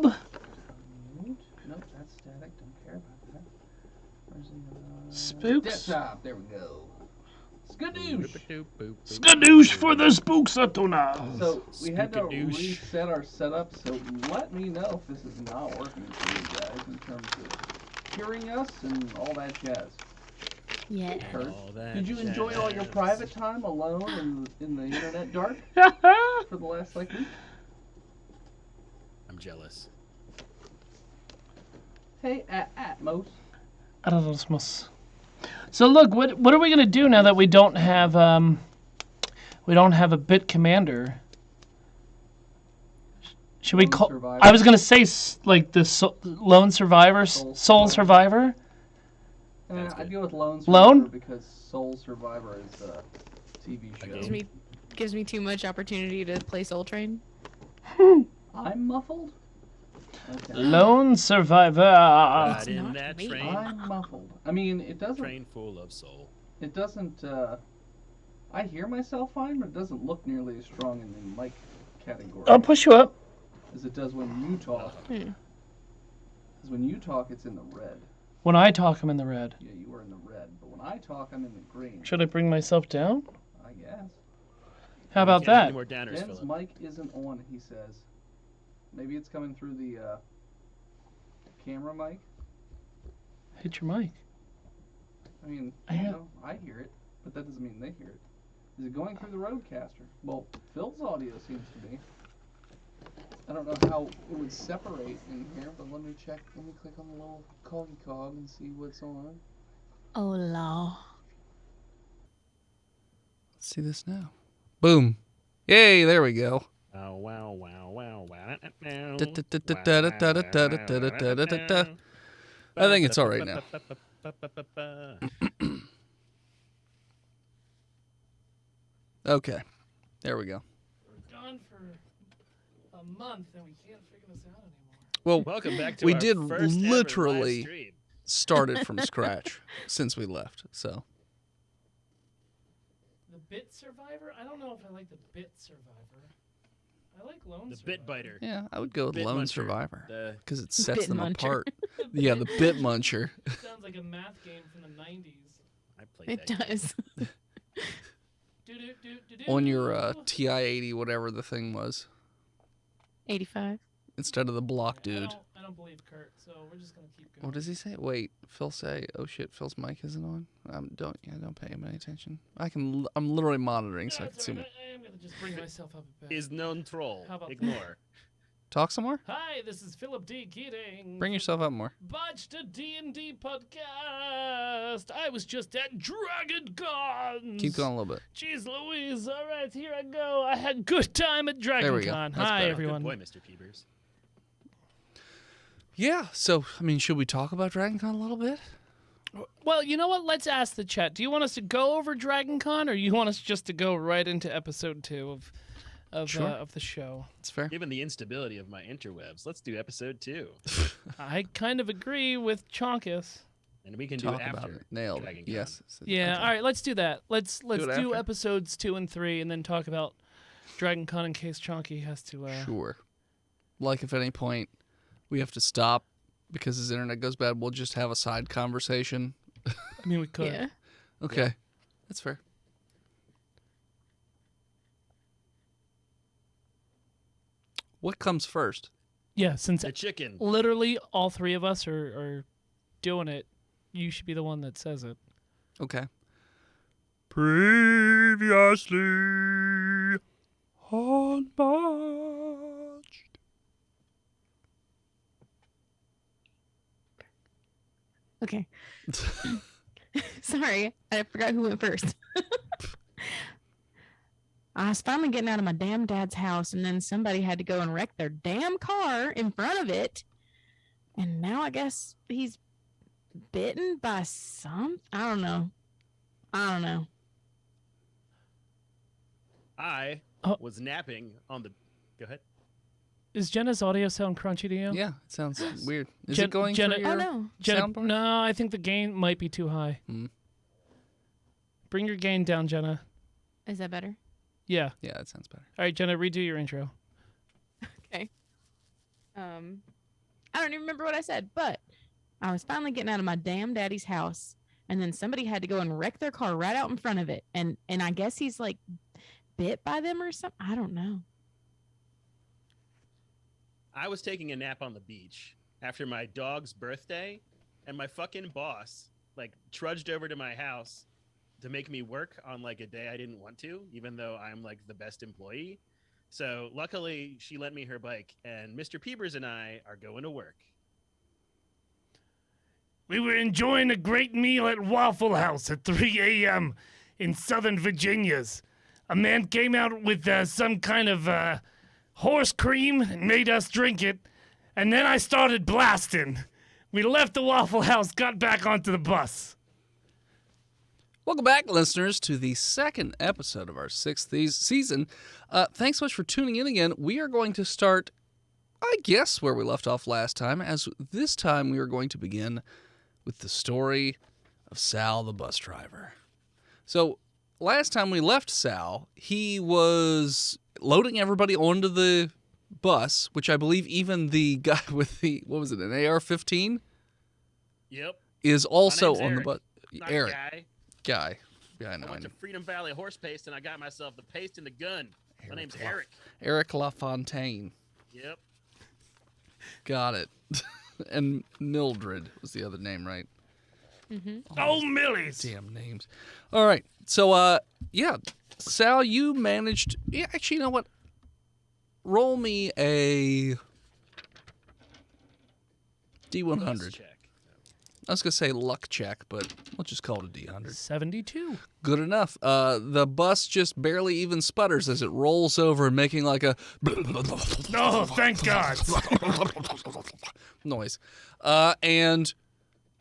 Nope, that's static. Don't care about that. Where's the Spooks. desktop? There we go. Skadoosh. Skadoosh for the spooks tonight. So we had to Spookadoosh. reset our setup. So let me know if this is not working for you guys in terms of hearing us and all that jazz. Yeah. Kurt, All that did you enjoy all your jazz. private time alone in the internet dark for the last week? I'm jealous. Hey, Atmos. Atmos. So look, what are we gonna do now that we don't have a bit commander? Should we Lone call? Survivor. I was gonna say like the lone survivor, soul survivor. That's I'd good. go with Lone Survivor Lone? because Soul Survivor is a TV Gives show. Gives me too much opportunity to play Soul Train. I'm muffled? Okay. Lone survivor. Ride in not that me. train. I'm muffled. I mean, it doesn't. Train full of soul. It doesn't. I hear myself fine, but it doesn't look nearly as strong in the mic category I'll push you up. as it does when you talk. Hmm. Because when you talk, it's in the red. When I talk, I'm in the red. Yeah, you are in the red. But when I talk, I'm in the green. Should I bring myself down? I guess. How about Can't have any that? more downers, Ben's Philip. mic isn't on, he says. Maybe it's coming through the camera mic. Hit your mic. I mean, I hear- I hear it, but that doesn't mean they hear it. Is it going through the roadcaster? Well, Phil's audio seems to be. I don't know how it would separate in here, but let me check. Let me click on the little coggy cog and see what's on. Oh, law. Let's see this now. Boom. Yay, there we go. Wow, wow, wow, wow, wow. I think it's all right now. Okay. There we go. We're gone for a month and we can't figure this out anymore. Well, Welcome back to we our did first ever live literally stream. started from scratch since we left. So, The Bit Survivor? I don't know if I like the Bit Survivor. I like Lone The Survivor. Bit Biter. yeah, I would go with Bit Lone Muncher. Survivor The because it sets Bit them Muncher. apart. Yeah, the Bit Muncher. Sounds like a math game from the 90s. I played It that game. does. On your TI-80, whatever the thing was, 85. instead of the block dude. I don't believe Kurt, so we're just gonna keep going. What does he say? Wait, Phil say, "Oh shit, Phil's mic isn't on." Don't pay him any attention. I'm literally monitoring, so I can see him. I am gonna just bring myself up a bit. Is known troll. How about that? Ignore. Talk some more. Hi, this is Philip D. Keating. Bring yourself up more. Botched a D&D podcast. I was just at Dragon Con. Keep going a little bit. Jeez Louise. All right, here I go. I had a good time at Dragon There we go. Con. That's Hi, better. everyone. Good boy, Mr. Peebers. Yeah. So, I mean, should we talk about Dragon Con a little bit? Well, you know what? Let's ask the chat. Do you want us to go over Dragon Con, or you want us just to go right into episode 2 of Sure. of the show? It's fair. Given the instability of my interwebs, let's do episode 2. I kind of agree with Chonkus. And we can Talk do it about after. it. Nailed it. Dragon Con. Yes. Yeah, Okay. all right, let's do that. Let's it do after. episodes 2 and 3, and then talk about Dragon Con in case Chonky has to. Sure. Like, if at any point we have to stop because his internet goes bad, we'll just have a side conversation. I mean, we could. Yeah. Okay. That's fair. What comes first? Yeah, since The chicken. literally all 3 of us are doing it, you should be the one that says it. Okay. Previously on Botched. Okay. Sorry, I forgot who went first. I was finally getting out of my damn dad's house, and then somebody had to go and wreck their damn car in front of it. And now I guess he's bitten by some. I don't know. I Oh. was napping on the. Go ahead. Is Jenna's audio sound crunchy to you? Yeah, it sounds weird. Is Jen- it going Jenna- for your Oh no. Jenna, soundbar? no, I think the gain might be too high. Hmm. Bring your gain down, Jenna. Is that better? Yeah. Yeah, it sounds better. All right, Jenna, redo your intro. Okay. I don't even remember what I said, but I was finally getting out of my damn daddy's house, and then somebody had to go and wreck their car right out in front of it, and I guess he's like bit by them or something. I don't know. I was taking a nap on the beach after my dog's birthday, and my fucking boss like trudged over to my house to make me work on like a day I didn't want to, even though I'm like the best employee. So luckily she lent me her bike, and Mr. Peebers and I are going to work. We were enjoying a great meal at Waffle House at 3 a.m. in Southern Virginia's. A man came out with some kind of horse cream and made us drink it, and then I started blasting. We left the Waffle House, got back onto the bus. Welcome back, listeners, to the second episode of our sixth season. Thanks so much for tuning in again. We are going to start, I guess, where we left off last time, as this time we are going to begin with the story of Sal the bus driver. So, last time we left Sal, he was loading everybody onto the bus, which I believe even the guy with the, what was it, an AR-15? Yep. Is also on Eric. the bus. Not Eric. Guy. Yeah, I know. I went to Freedom Valley Horse Paste, and I got myself the paste and the gun. My name's Eric. Eric LaFontaine. Yep. Got it. And Mildred was the other name, right? Mm-hmm. Oh, Millies! Damn names. All right. So, yeah. Sal, you managed... Yeah, actually, you know what? Roll me a D100. Check. I was going to say luck check, but we'll just call it a D100. 72. Good enough. The bus just barely even sputters as it rolls over, making like a... Oh, thank God. noise. And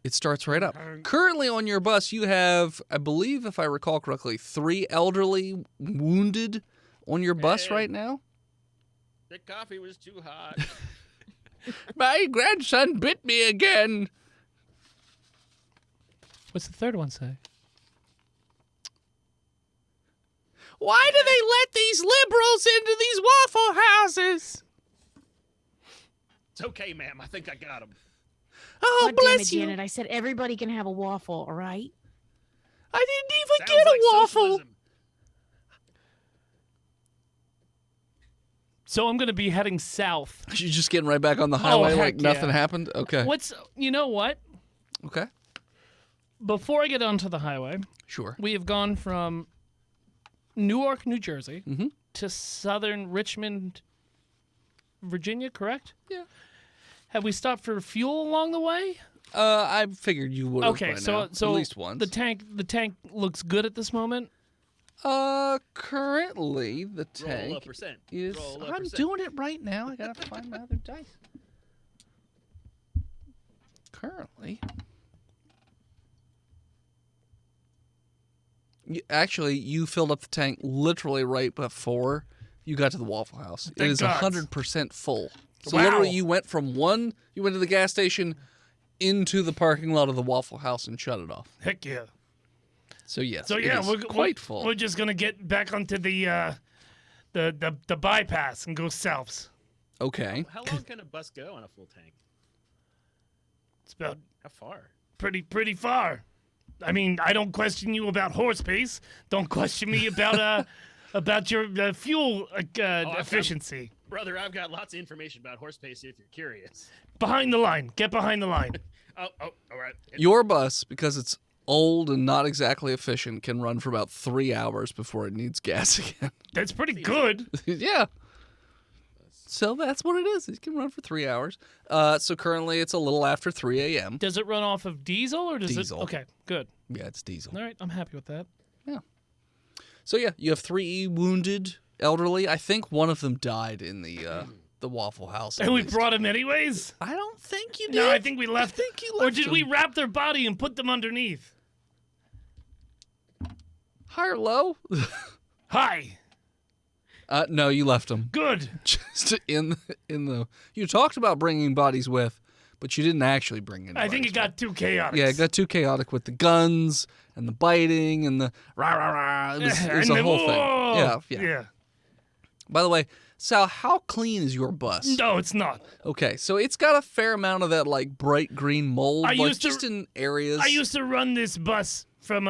it starts right up. Currently on your bus, you have, I believe, if I recall correctly, 3 elderly wounded on your bus Hey. right now. The coffee was too hot. My grandson bit me again. What's the third one say? Why do they let these liberals into these Waffle Houses? It's okay, ma'am. I think I got him. Oh, God damn it, bless you. Janet. I said everybody can have a waffle, all right? I didn't even Sounds get a like waffle. socialism. So I'm going to be heading south. You're just getting right back on the highway like heck nothing yeah. happened? Okay. You know what? Okay. Before I get onto the highway, Sure. we have gone from Newark, New Jersey Mhm. to southern Richmond, Virginia, correct? Yeah. Have we stopped for fuel along the way? I figured you would have Okay, by so now. so at least once. the tank looks good at this moment. Currently the Roll a tank percent. is. Roll a I'm percent. doing it right now. I gotta find my other dice. Currently, actually, you filled up the tank literally right before you got to the Waffle House. It Thank is God. 100% full. So Wow. literally, you went to the gas station, into the parking lot of the Waffle House and shut it off. Heck yeah. So yes, So it yeah, is we're quite full. We're just gonna get back onto the bypass and go south. Okay. How long can a bus go on a full tank? It's about How far? pretty far. I mean, I don't question you about horse pace. Don't question me about your fuel efficiency. Brother, I've got lots of information about horse pace if you're curious. Behind the line. Get behind the line. Oh, all right. Your bus, because it's old and not exactly efficient, can run for about 3 hours before it needs gas again. That's pretty good. Yeah. So that's what it is. It can run for 3 hours. So currently it's a little after 3 a.m. Does it run off of diesel or does Diesel. it? Okay, good. Yeah, it's diesel. All right, I'm happy with that. So yeah, you have 3 wounded elderly. I think one of them died in the Waffle House. at And we least. brought him anyways. I don't think you did. No, I think we left. think you Or left did we him. wrap their body and put them underneath? High or low? Hi. No, you left them. Good. Just in the. You talked about bringing bodies with, but you didn't actually bring any. I think it got too chaotic. Yeah, it got too chaotic with the guns and the biting and the rah rah rah. It was And a the- whole thing. whoa. Yeah. Yeah. By the way, Sal, how clean is your bus? No, it's not. Okay, so it's got a fair amount of that like bright green mold, I like used to- just in areas. I used to run this bus from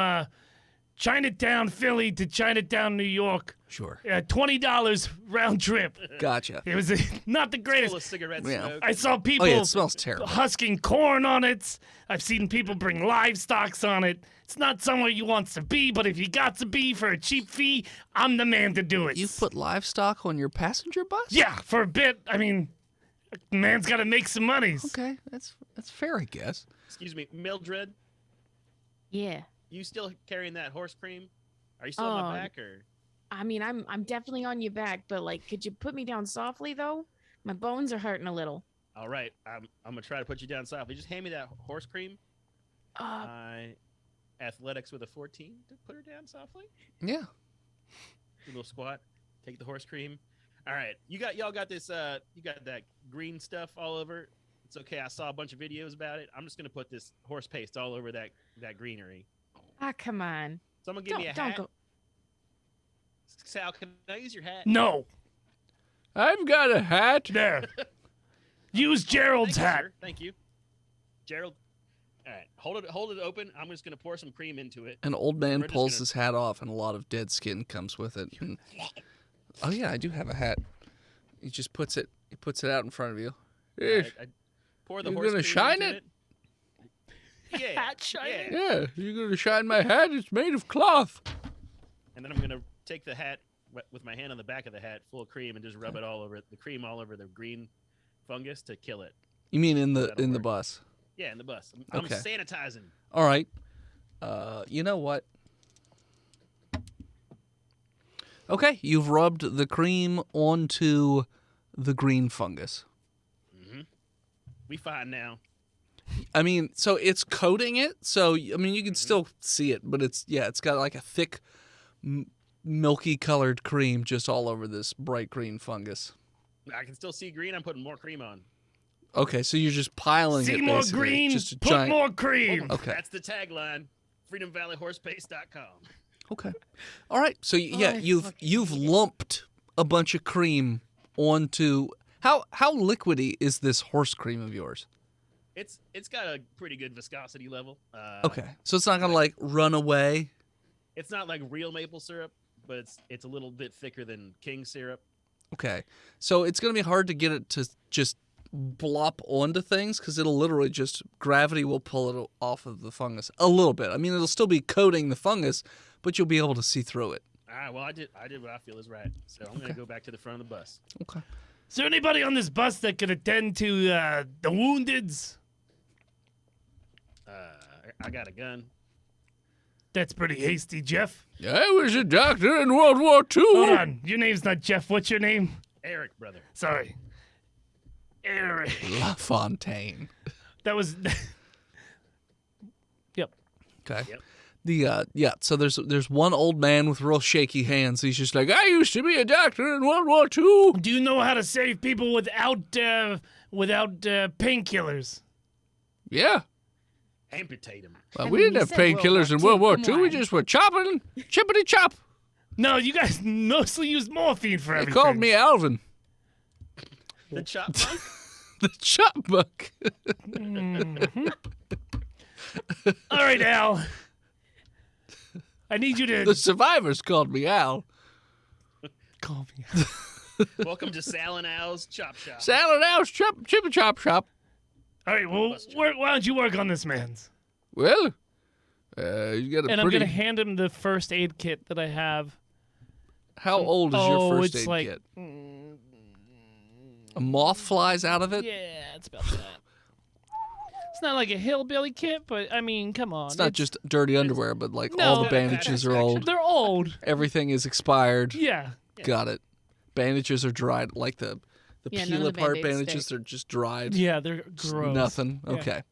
Chinatown, Philly to Chinatown, New York. Sure. $20 round trip. Gotcha. It was not the Full greatest. of cigarette Yeah. smoke. I saw people Oh yeah, it smells terrible. husking corn on it. I've seen people bring livestock on it. It's not somewhere you want to be, but if you got to be for a cheap fee, I'm the man to do it. You put livestock on your passenger bus? Yeah, for a bit. I mean, a man's got to make some monies. Okay, that's fair, I guess. Excuse me, Mildred. Yeah. You still carrying that horse cream? Are you still on my back or? I mean, I'm definitely on your back, but like, could you put me down softly though? My bones are hurting a little. All right, I'm gonna try to put you down softly. Just hand me that horse cream. Athletics with a 14 to put her down softly. Yeah. Do a little squat. Take the horse cream. All right, y'all got this. You got that green stuff all over. It's okay. I saw a bunch of videos about it. I'm just gonna put this horse paste all over that greenery. Ah, come on. Someone give me a Don't hat. go. Sal, can I use your hat? No. I've got a hat. There. Use Gerald's Thank you, hat. sir. Thank you, Gerald. All right, hold it open. I'm just gonna pour some cream into it. An old man We're just pulls gonna- his hat off, and a lot of dead skin comes with it. And- oh yeah, I do have a hat. He just puts it. He puts it out in front of you. I pour the You horse gonna cream shine into it? Yeah. Hat shining? Yeah. Yeah, you're gonna shine my hat. It's made of cloth. And then I'm gonna take the hat with my hand on the back of the hat, full of cream, and just rub it all over the cream all over the green fungus to kill it. You mean in the That'll work. bus? Yeah, in the bus. I'm Okay. sanitizing. All right. You know what? Okay, you've rubbed the cream onto the green fungus. We fine now. I mean, so it's coating it. So I mean, you can still see it, but it's got like a thick, milky colored cream just all over this bright green fungus. I can still see green. I'm putting more cream on. Okay, so you're just piling See it. more basically. green, Just a put giant. more cream. Okay. That's the tagline. FreedomValleyHorsePaste.com. Okay. All right. So yeah, I you've fucking hate it. lumped a bunch of cream onto. How liquidy is this horse cream of yours? It's got a pretty good viscosity level. Okay, so it's not gonna like run away. It's not like real maple syrup, but it's a little bit thicker than king syrup. Okay, so it's gonna be hard to get it to just blop onto things because it'll literally just gravity will pull it off of the fungus a little bit. I mean, it'll still be coating the fungus, but you'll be able to see through it. All right, well, I did what I feel is right. So I'm gonna go back to the front of the bus. Okay. Is there anybody on this bus that could attend to the woundeds? I got a gun. That's pretty hasty, Jeff. I was a doctor in World War II. Hold on. Your name's not Jeff. What's your name? Eric, brother. Sorry. Eric. La Fontaine. That was. Yep. Okay. Yep. So there's one old man with real shaky hands. He's just like, I used to be a doctor in World War II. Do you know how to save people without painkillers? Yeah. Amputate him. Well, I we mean, didn't you have said World painkillers War in World War II. II. Come We on. just were chopping, chippity chop. No, you guys mostly use morphine for They everything. called me Alvin, The chop monk? the chop buck. All right, Al. I need you The to survivors called me Al. call me. Welcome to Sal and Al's Chop Shop. Salad Al's chippy chop shop. All right, well, why don't you work on this man's? Well, you got a And I'm pretty. gonna hand him the first aid kit that I have. How old is your first it's aid like, kit? A moth flies out of it. Yeah, it's about that. It's not like a hillbilly kit, but I mean, come on. It's not just dirty underwear, but like No, all the that- bandages are old. They're old. Everything is expired. Yeah. Got it. Bandages are dried, like the Yeah, none peel of the apart Band-Aids bandages. stick. They're just dried. Yeah, they're Just gross. nothing. Yeah. Okay.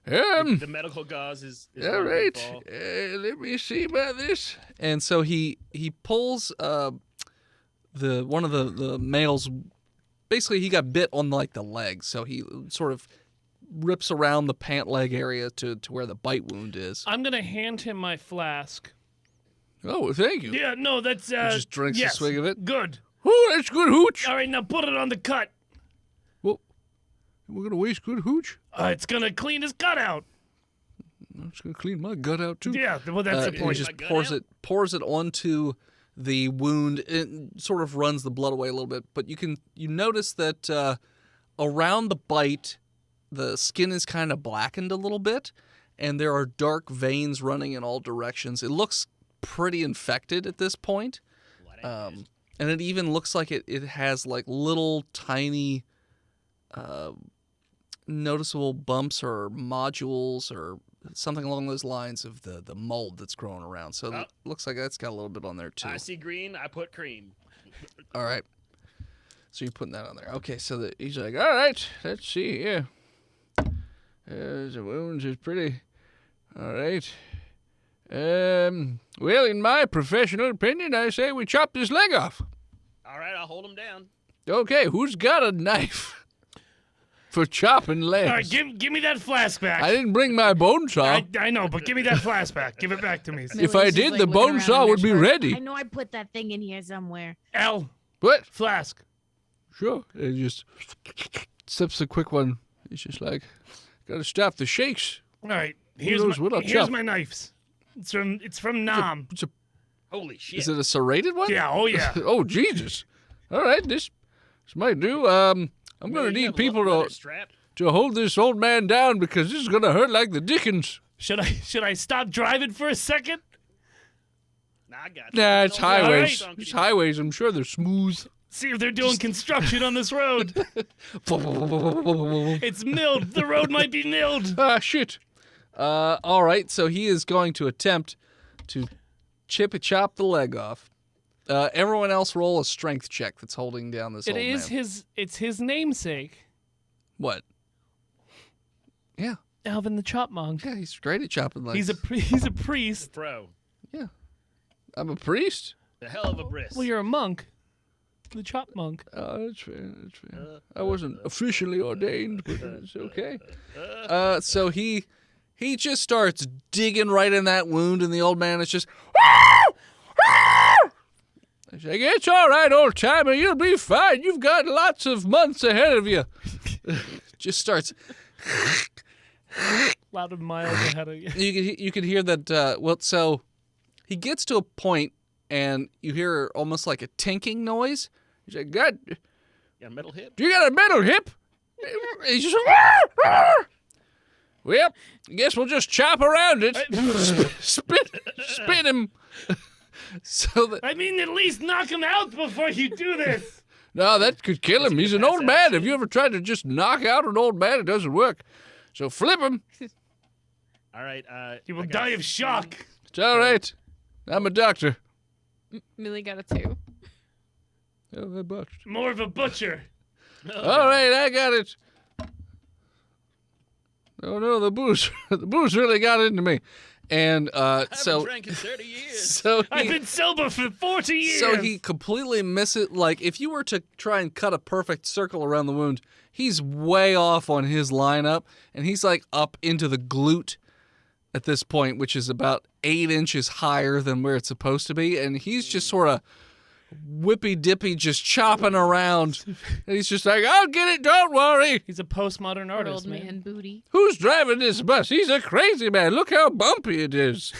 The medical gauze is All ready to right. fall. Let me see about this. And so he pulls one of the males. Basically, he got bit on like the leg, so he sort of rips around the pant leg area to where the bite wound is. I'm gonna hand him my flask. Oh, thank you. Yeah, no, that's He just drinks a yes, swig of it. Good. Oh, that's good hooch. All right, now put it on the cut. Well, we're going to waste good hooch? It's gonna clean his gut out. I'm just going to clean my gut out, too. Yeah, well, that's the He point. just My gut pours it onto the wound. It sort of runs the blood away a little bit, but you notice that around the bite, the skin is kind of blackened a little bit, and there are dark veins running in all directions. It looks pretty infected at this point, and it even looks like it has like little tiny noticeable bumps or modules or something along those lines of the mold that's growing around. So it looks like that's got a little bit on there too. I see green. I put cream. All right. So you're putting that on there. Okay, so he's like, all right, let's see here. The wounds is pretty. All right. Well, in my professional opinion, I say we chop this leg off. All right, I'll hold him down. Okay, who's got a knife for chopping legs? All right, give me that flask back. I didn't bring my bone saw. I know, but give me that flask back. Give it back to me. If Millie's I just, did, like, the looking bone around saw in would her be shirt. ready. I know I put that thing in here somewhere. Al, What? flask. Sure. It just sips a quick one. He's just like, gotta stop the shakes. All right, knows what I'll here's chop. my knives. It's from Nam. Holy shit. Is it a serrated one? Yeah, oh yeah. Oh, Jesus. All right, this might do. I'm going to Really, you need have people leather to strap? hold this old man down because this is going to hurt like the dickens. Should I stop driving for a second? Nah, I got you. Nah, it's Don't worry. highways. All right. It's highways. I'm sure they're smooth. See if they're doing construction on this road. It's milled. The road might be milled. Ah, shit. All right, so he is going to attempt to chop the leg off. Everyone else roll a strength check that's holding down this old man. It's his namesake, What? Yeah. Alvin the Chopmonk. Yeah, he's great at chopping legs. He's a priest. Pro. Yeah. I'm a priest. The hell of a brisk. Well, you're a monk. The Chopmonk. Oh, that's fair. That's fair. I wasn't officially ordained, but it's okay. So he just starts digging right in that wound, and the old man is just. He's like, it's all right, old timer. You'll be fine. You've got lots of months ahead of you. Just starts. Loud and mild ahead of you. You could hear that. Well, so he gets to a point, and you hear almost like a tinking noise. He's like, God, Got a metal hip? you got a metal hip? He's just. Well, I guess we'll just chop around it. Spin him. So that, I mean, at least knock him out before you do this. no, that could kill him. He's an old man. Have you ever tried to just knock out an old man? It doesn't work. So flip him. All right. You will I got die of shock. It's all right. I'm a doctor. Millie got a 2. Oh, I botched. More of a butcher. All right, I got it. Oh no, the booze really got into me. And I so haven't drank in 30 years. so I've he, been sober for 40 years. so he completely misses. Like if you were to try and cut a perfect circle around the wound, he's way off on his lineup, and he's like up into the glute at this point, which is about 8 inches higher than where it's supposed to be, and he's just sort of whippy dippy, just chopping around. And he's just like, "I'll get it, don't worry." He's a postmodern Poor artist, old man booty. Who's driving this bus? He's a crazy man. Look how bumpy it is.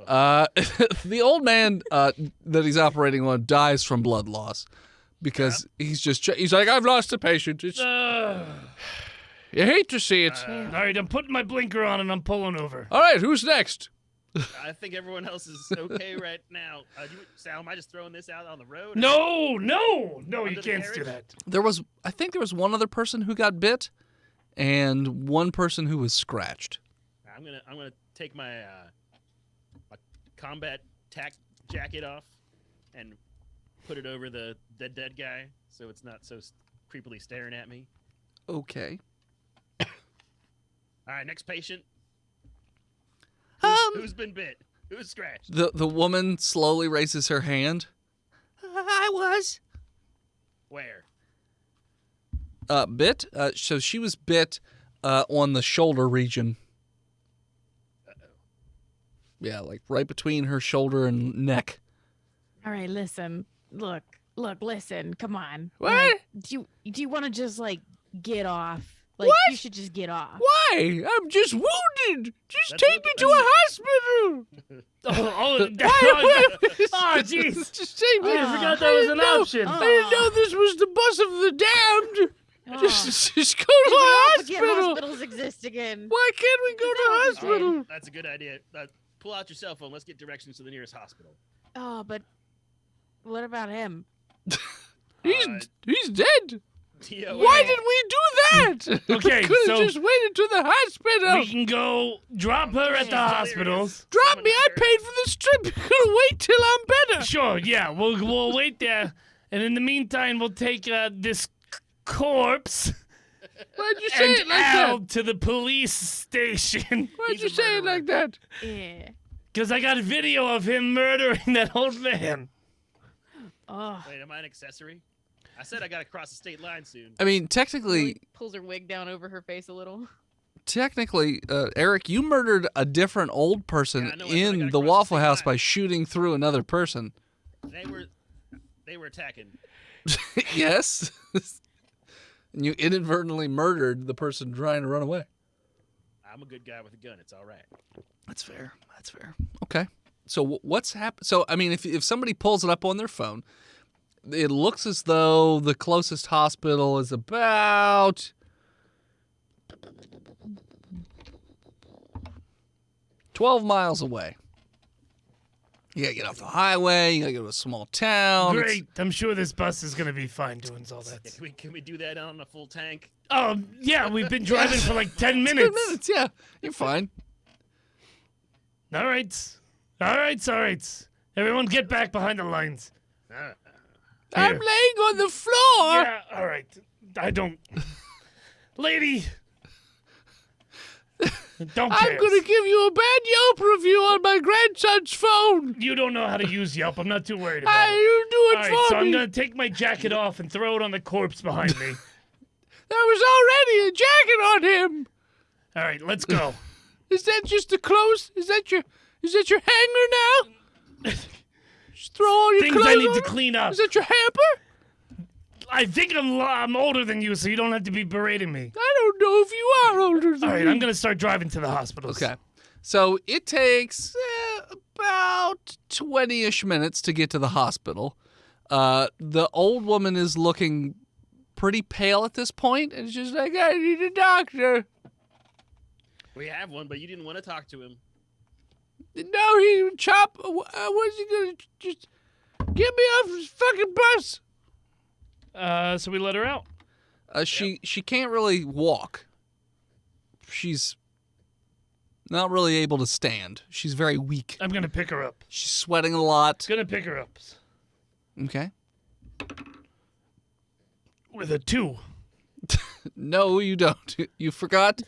The old man that he's operating on dies from blood loss because he's like, I've lost a patient. It's, you hate to see it. All right, I'm putting my blinker on and I'm pulling over. All right, who's next? I think everyone else is okay right now. Sal, am I just throwing this out on the road? No, you Under the can't do carriage? that. I think there was one other person who got bit, and one person who was scratched. I'm gonna take my combat tack jacket off and put it over the dead guy, so it's not so creepily staring at me. Okay. All right, next patient. Who's been bit? Who's scratched? The woman slowly raises her hand. I was. Where? Bit. So she was bit on the shoulder region. Yeah, like right between her shoulder and neck. All right, listen. look, listen, come on. What? Like, do you want to just like get off? Like, What? you should just get off. Why? I'm just wounded. Just That's take what- me to a hospital. Oh, jeez. Just take me. I forgot that was an option. I didn't know this was the bus of the damned. Oh. Just go to a Forget hospital. hospitals exist again. Why can't we go to hospital? That's a good idea. Pull out your cell phone. Let's get directions to the nearest hospital. Oh, but what about him? He's dead. Yeah, Why did we do that? Okay, we could so- have just waited to the hospital. We can go drop her at the hospitals. Drop me. I paid for this trip. You're gonna wait till I'm better. Sure, yeah, we'll wait there, and in the meantime, we'll take this corpse Why'd you say and it like that? out to the police station. Why'd He's you a say it murderer. like that? Yeah. Because I got a video of him murdering that old man. Oh. Wait, am I an accessory? I said I gotta cross the state line soon. I mean, technically, Really pulls her wig down over her face a little. Eric, you murdered a different old person Yeah, I know, I said I in gotta the cross the Waffle state House line. by shooting through another person. They were attacking. Yes. And you inadvertently murdered the person trying to run away. I'm a good guy with a gun. It's all right. That's fair. That's fair. Okay. So what's happened? So I mean, if somebody pulls it up on their phone, it looks as though the closest hospital is about 12 miles away. You gotta get off the highway. You gotta go to a small town. Great, I'm sure this bus is gonna be fine doing all Yeah, that. can we do that on a full tank? Oh, yeah, we've been driving for like 10 It's minutes. 10 minutes. Yeah, you're fine. All right. Everyone get back behind the lines. I'm Here. laying on the floor. Yeah, all right. I don't... Lady! Don't I'm care. gonna give you a bad Yelp review on my grandson's phone. You don't know how to use Yelp. I'm not too worried about it. You do it All right, for so I'm me. going to take my jacket off and throw it on the corpse behind me. There was already a jacket on him. All right, let's go. Is that just the clothes? Is that your hanger now? Just throw all your Things clothes I need on to it? clean up. Is that your hamper? I think I'm older than you, so you don't have to be berating me. I don't know if you are older than All right, me. I'm going to start driving to the hospitals. Okay. So it takes about 20-ish minutes to get to the hospital. The old woman is looking pretty pale at this point, and she's like, I need a doctor. We have one, but you didn't want to talk to him. No, he chop. What's he gonna just get me off this fucking bus? So we let her out. She can't really walk. She's not really able to stand. She's very weak. I'm going to pick her up. She's sweating a lot. Going to pick her up. Okay. With a 2. No, you don't. You forgot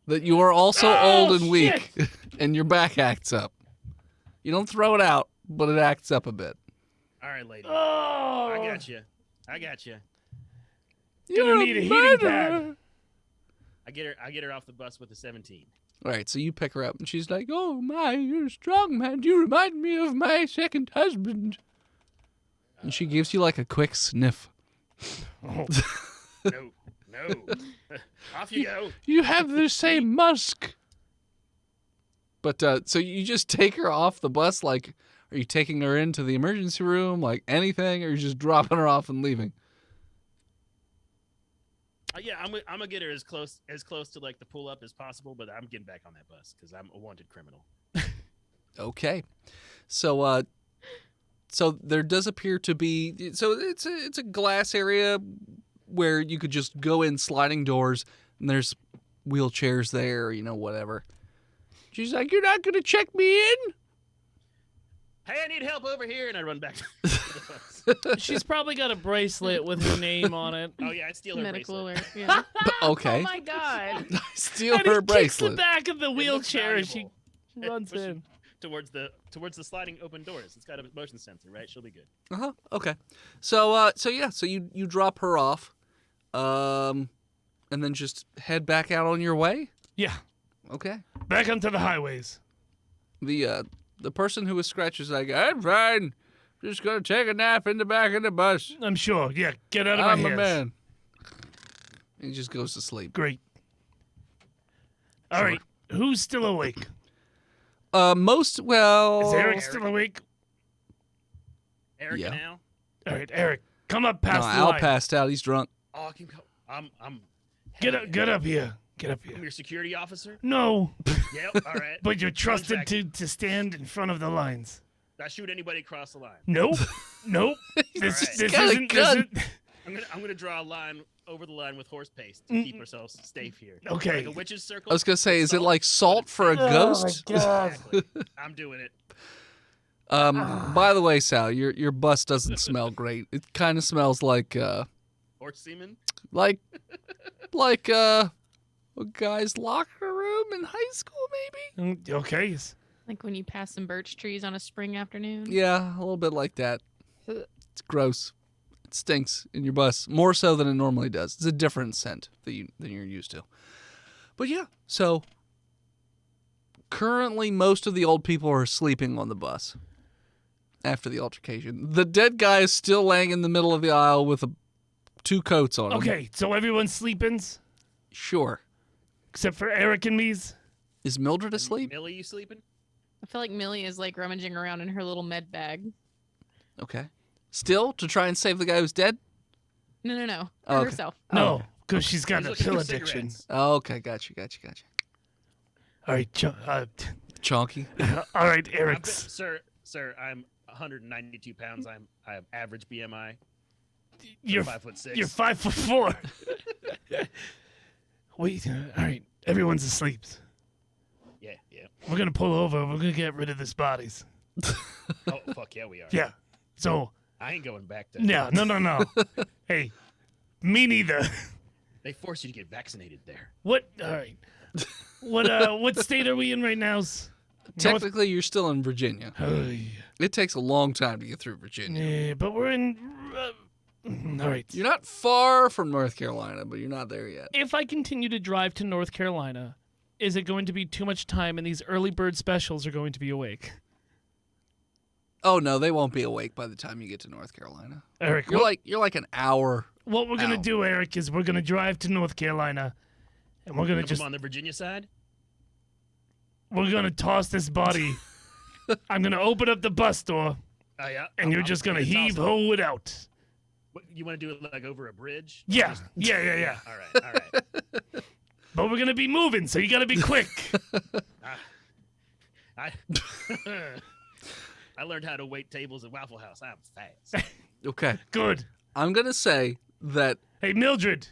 that you are also Oh, old and weak, and your back acts up. You don't throw it out, but it acts up a bit. All right, lady. Oh! I got you. Gonna need a heating pad. I get her off the bus with a 17. All right, so you pick her up, and she's like, "Oh my, you're strong, man. You remind me of my second husband." And she gives you like a quick sniff. Oh. No. Off you go. You have the same musk. But so you just take her off the bus? Like, are you taking her into the emergency room? Like anything, or are you just dropping her off and leaving? Yeah, I'm gonna get her as close to like the pull up as possible, but I'm getting back on that bus because I'm a wanted criminal. Okay, so there does appear to be it's a glass area where you could just go in sliding doors, and there's wheelchairs there, whatever. She's like, "You're not gonna check me in?" Hey, I need help over here, and I run back to the bus. She's probably got a bracelet with her name on it. Oh yeah, I'd steal her Medical bracelet. alert. Yeah. Okay, Oh my god. steal And her he kicks the bracelet. back of the looks wheelchair as she valuable. runs Push it in. towards the sliding open doors. It's got a motion sensor, right? She'll be good. Okay. So you drop her off, and then just head back out on your way. Yeah, Okay. back onto the highways. The person who was scratched is like, "I'm fine. Just gonna take a nap in the back of the bus. I'm sure. Yeah, get out of I'm my a hair. man. He just goes to sleep. Great. All right. Who's still awake? Is Is Eric still awake? Eric Yeah. now. All right, Eric, come up past No, the Al line. passed out. He's drunk. Oh, I can go. I'm. Get hell up, yeah. get up here. Get up I'm here. your security officer. No, Yep. All right. but you're trusted Contract. to stand in front of the lines. I shoot anybody across the line. Nope. Nope. This, All right. this Got a isn't. This gun. isn't. I'm gonna draw a line over the line with horse paste to keep ourselves safe here. Okay. Like a witch's circle. I was gonna say, is it Salt. like salt for a ghost? Exactly. I'm doing it. By the way, Sal, your bus doesn't smell great. It kind of smells like Horse semen. like a guy's locker room in high school, maybe. Okay. Like when you pass some birch trees on a spring afternoon. Yeah, a little bit like that. It's gross. It stinks in your bus more so than it normally does. It's a different scent than you're used to. But yeah, so currently most of the old people are sleeping on the bus after the altercation. The dead guy is still laying in the middle of the aisle with two coats on him. Okay. So everyone's sleeping Sure. except for Eric and me's. Is Mildred asleep? Millie, you sleeping? I feel like Millie is like rummaging around in her little med bag. Okay. Still to try and save the guy who's dead? No. Oh, okay. Herself. No, because she's got He's a looking pill for addiction. cigarettes. Oh, okay, gotcha. All right. Chonky. All right, I've Eric. been- sir, I'm 192 pounds. I have average BMI. You're 5'6". You're 5'4". Wait. All right. Everyone's asleep. Yeah. We're gonna pull over. We're gonna get rid of these bodies. Oh fuck yeah, we are. Yeah. So I ain't going back to. no. Hey, me neither. They force you to get vaccinated there. What? All right. What state are we in right now? Technically, you're still in Virginia. Oh, yeah. It takes a long time to get through Virginia. Yeah, but we're in. All right. You're not far from North Carolina, but you're not there yet. If I continue to drive to North Carolina, is it going to be too much time and these early bird specials are going to be awake? Oh no, they won't be awake by the time you get to North Carolina. Eric, You're like an hour. what we're going to Ow. do, Eric, is we're going to drive to North Carolina and we're going to Put just them on the Virginia side. we're going to toss this body. I'm going to open up the bus door Oh yeah. and you're just going to heave ho it out. What, you want to do it like over a bridge? Yeah. Yeah. All right. But we're going to be moving, so you got to be quick. I I learned how to wait tables at Waffle House. I'm fast. Okay. Good. I'm gonna say that Hey, Mildred,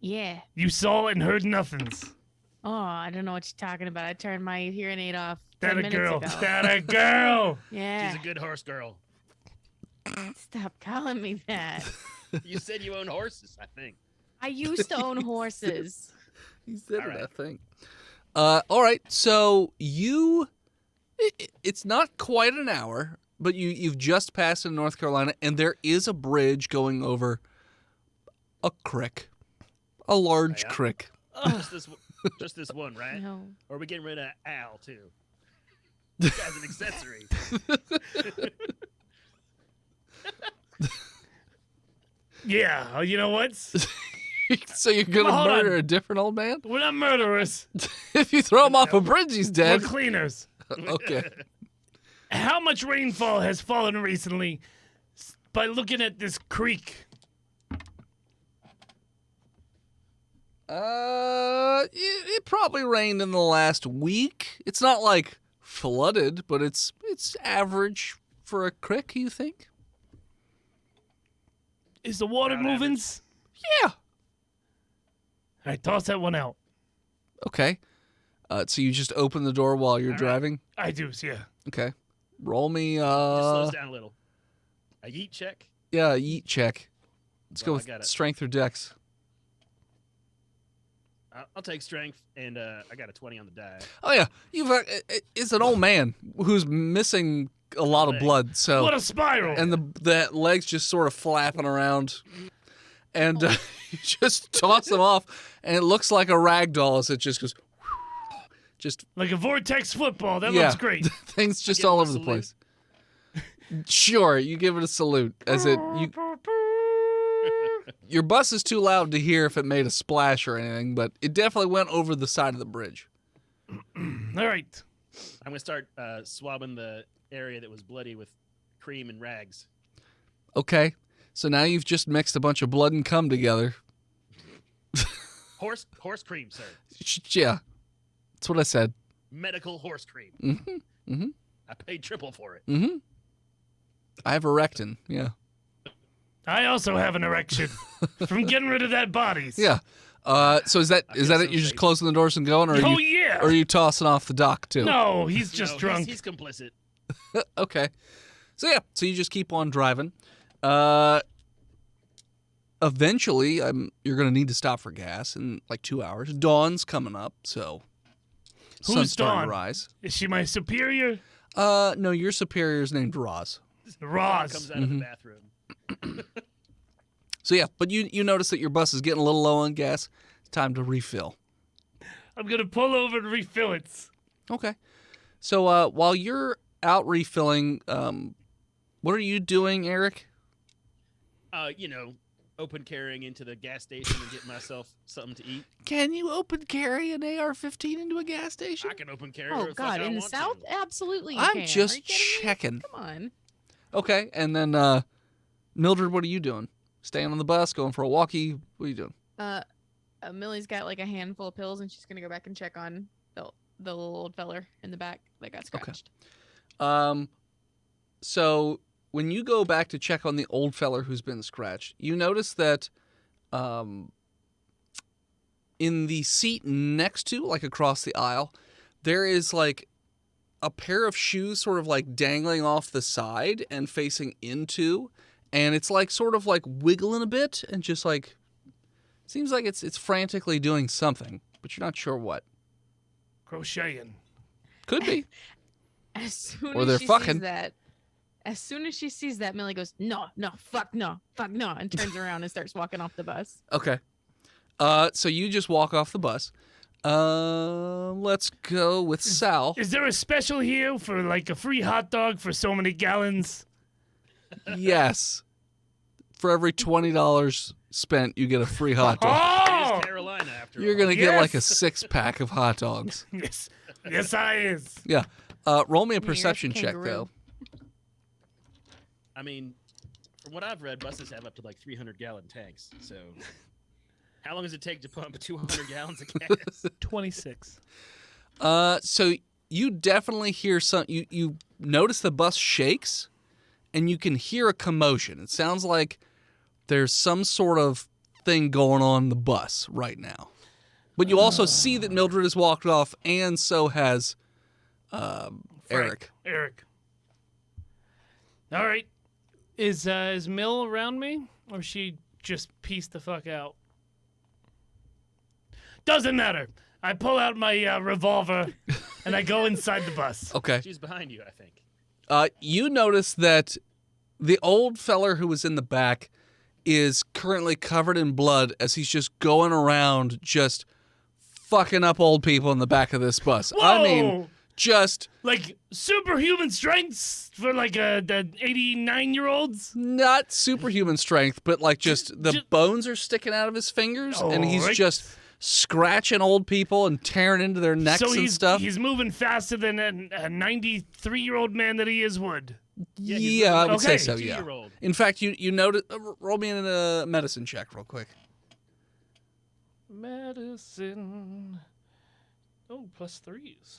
Yeah. you saw and heard nothings. Oh, I don't know what you're talking about. I turned my hearing aid off 10 That a minutes girl. ago. That a girl. Yeah. She's a good horse girl. Stop calling me that. You said you own horses, I think. I used to own horses. he said All it, I right. think. All right. So it's not quite an hour, but you've just passed in North Carolina, and there is a bridge going over a creek, a large Oh, yeah? creek. Just this one, right? No. Or are we getting rid of Al too? As an accessory. Yeah, you know what? So you're gonna Hold murder on. a different old man? We're not murderers. If you throw him off a bridge, he's We're dead. cleaners. Okay. How much rainfall has fallen recently by looking at this creek? It probably rained in the last week. It's not like flooded, but it's average for a creek, you think? Is the water About moving? Yeah. All right, toss that one out. Okay. So you just open the door while you're All right. driving? I do, yeah. Okay. Roll me Just slows down a little. A yeet check. yeah, yeet check. Let's Well, go I with got it. strength or dex. I'll take strength, and I got a 20 on the die. Oh yeah, you've it's an old man who's missing a lot of Leg. blood. So What a spiral! and the legs just sort of flapping around, and you just toss him off, and it looks like a rag doll as it just goes, just Like a vortex football. That yeah, looks great. things just give all him a over the salute. place. Sure, you give it a salute as it. Your bus is too loud to hear if it made a splash or anything, but it definitely went over the side of the bridge. All right. I'm gonna start swabbing the area that was bloody with cream and rags. Okay, so now you've just mixed a bunch of blood and cum together. Horse cream, sir. Yeah, that's what I said. Medical horse cream. Mm-hmm. Mm-hmm. I paid triple for it. Mm-hmm. I have erectin. Yeah. I also have an erection from getting rid of that bodies. Yeah. So is that feel it? so You're just safe. closing the doors and going, or Oh, are you, yeah. or are you tossing off the dock too? No, he's just No, drunk. He's complicit. Okay. So yeah, so you just keep on driving. Eventually, you're going to need to stop for gas in like 2 hours. Dawn's coming up, so sun's Who's starting Dawn? to rise. Is she my superior? No, your superior's named Roz. Roz. Comes out of the bathroom. So yeah, but you notice that your bus is getting a little low on gas. It's time to refill. I'm going to pull over and refill it. Okay. So while you're out refilling, what are you doing, Eric? Open carrying into the gas station and get myself something to eat. Can you open carry an AR-15 into a gas station? I can open carry. Oh wherever the fuck God! I In the want South, to. absolutely. You I'm can. Are just you kidding me? checking. Come on. Okay, and then Mildred, what are you doing? Staying on the bus, going for a walkie? What are you doing? Millie's got like a handful of pills, and she's gonna go back and check on the little old feller in the back that got scratched. So when you go back to check on the old feller who's been scratched, you notice that in the seat next to, like across the aisle, there is like a pair of shoes sort of like dangling off the side and facing into, and it's like sort of like wiggling a bit and just like seems like it's frantically doing something, but you're not sure what. Crocheting. Could be. As soon Or as they're she fucking. sees that, Millie goes, no, fuck no, and turns around and starts walking off the bus. Okay. So you just walk off the bus. Let's go with Sal. Is there a special here for like a free hot dog for so many gallons? Yes. For every $20 spent, you get a free hot dog. It Oh! is Carolina after You're all. gonna get like a Yes. 6-pack of hot dogs. Yes, I is. Yeah. Roll me a Yeah, you're a perception check kangaroo. though. I mean, from what I've read, buses have up to like 300-gallon tanks. So, how long does it take to pump 200 gallons of gas? 26. So you definitely hear you notice the bus shakes, and you can hear a commotion. It sounds like there's some sort of thing going on in the bus right now. But you also see that Mildred has walked off, and so has Eric. Eric. All right. Is Mill around me, or she just pieced the fuck out? Doesn't matter. I pull out my revolver, and I go inside the bus. Okay. She's behind you, I think. You notice that the old feller who was in the back is currently covered in blood as he's just going around just fucking up old people in the back of this bus. Whoa! I mean, just Like superhuman strengths for like the 89-year-olds? not superhuman strength, but like just the Ju- bones are sticking out of his fingers, and he's Alright. just scratching old people and tearing into their necks So and stuff. he's moving faster than a 93-year-old man that he is would. Yeah, he's Yeah, I like would say Okay. so, yeah. 2-year-old. In fact, you notice. Roll me in a medicine check real quick. Medicine. Oh, plus 3s.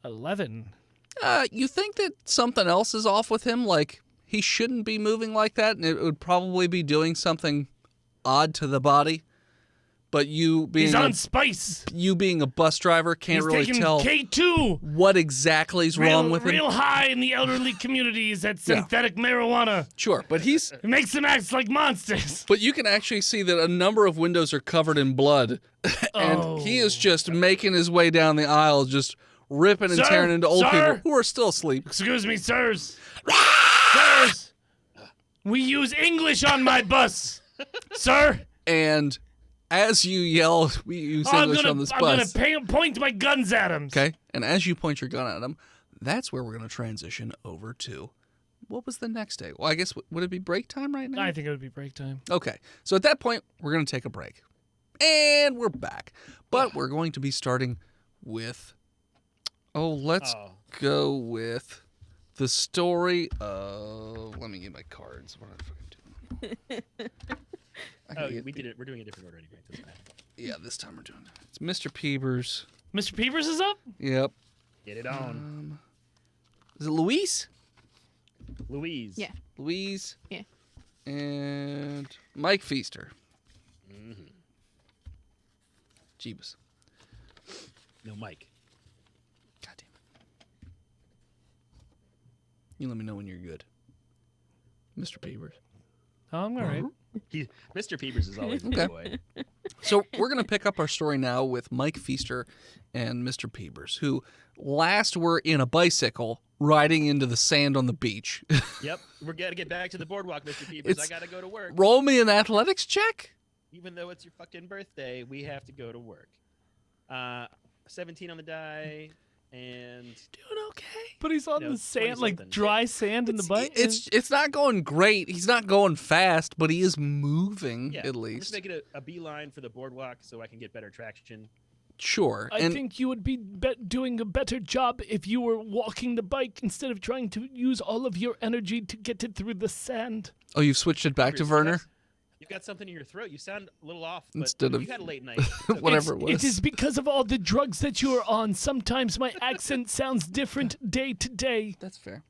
11. You think that something else is off with him? Like, he shouldn't be moving like that, and it would probably be doing something odd to the body. But you being He's on spice. you being a bus driver can't He's really taking tell K2. what exactly is wrong with him. Real high in the elderly communities. That Yeah. synthetic marijuana. Sure, but It makes them act like monsters. you can actually see that a number of windows are covered in blood, and Oh. he is just making his way down the aisle, just ripping and Sir? tearing into old Sir? people who are still asleep. Excuse me, sirs. Sirs. We use English on my bus. Sir. And as you yell, we use English on this I'm bus. gonna point my guns at him. Okay, and as you point your gun at him, that's where we're going to transition over to what was the next day? Well, I guess, would it be break time right now? I think it would be break time. Okay. So at that point, we're going to take a break. And we're back. But we're going to be starting with, let's go with the story of, let me get my cards. What am I fucking doing? We did it. We're doing a different order anyway. Doesn't matter. Yeah, this time we're doing it. It's Mr. Peebers. Mr. Peepers is up? Yep. Get it on. Is it Luis? Louise. Yeah. Louise. Yeah. And Mike Feaster. Mm-hmm. Jeebus. No, Mike. God damn it. You let me know when you're good. Mr. Peebers. Oh, I'm all right. Mr. Peepers is always a Okay. boy. So we're going to pick up our story now with Mike Feaster and Mr. Peebers, who last were in a bicycle riding into the sand on the beach. Yep. We're got to get back to the boardwalk, Mr. Peepers. I got to go to work. Roll me an athletics check. Even though it's your fucking birthday, we have to go to work. 17 on the die, and Doing okay. But he's on No, the sand, like 20-something. dry sand in the bike. It's not going great. He's not going fast, but he is moving yeah, at I'm just least. making a beeline for the boardwalk so I can get better traction. Sure. I think you would be doing a better job if you were walking the bike instead of trying to use all of your energy to get it through the sand. Oh, you've switched it back to Peepers, Werner? You've got something in your throat. You sound a little off, but Instead of- you had a late night. It's okay. Whatever it was. It is because of all the drugs that you are on. Sometimes my accent sounds different day to day. That's fair.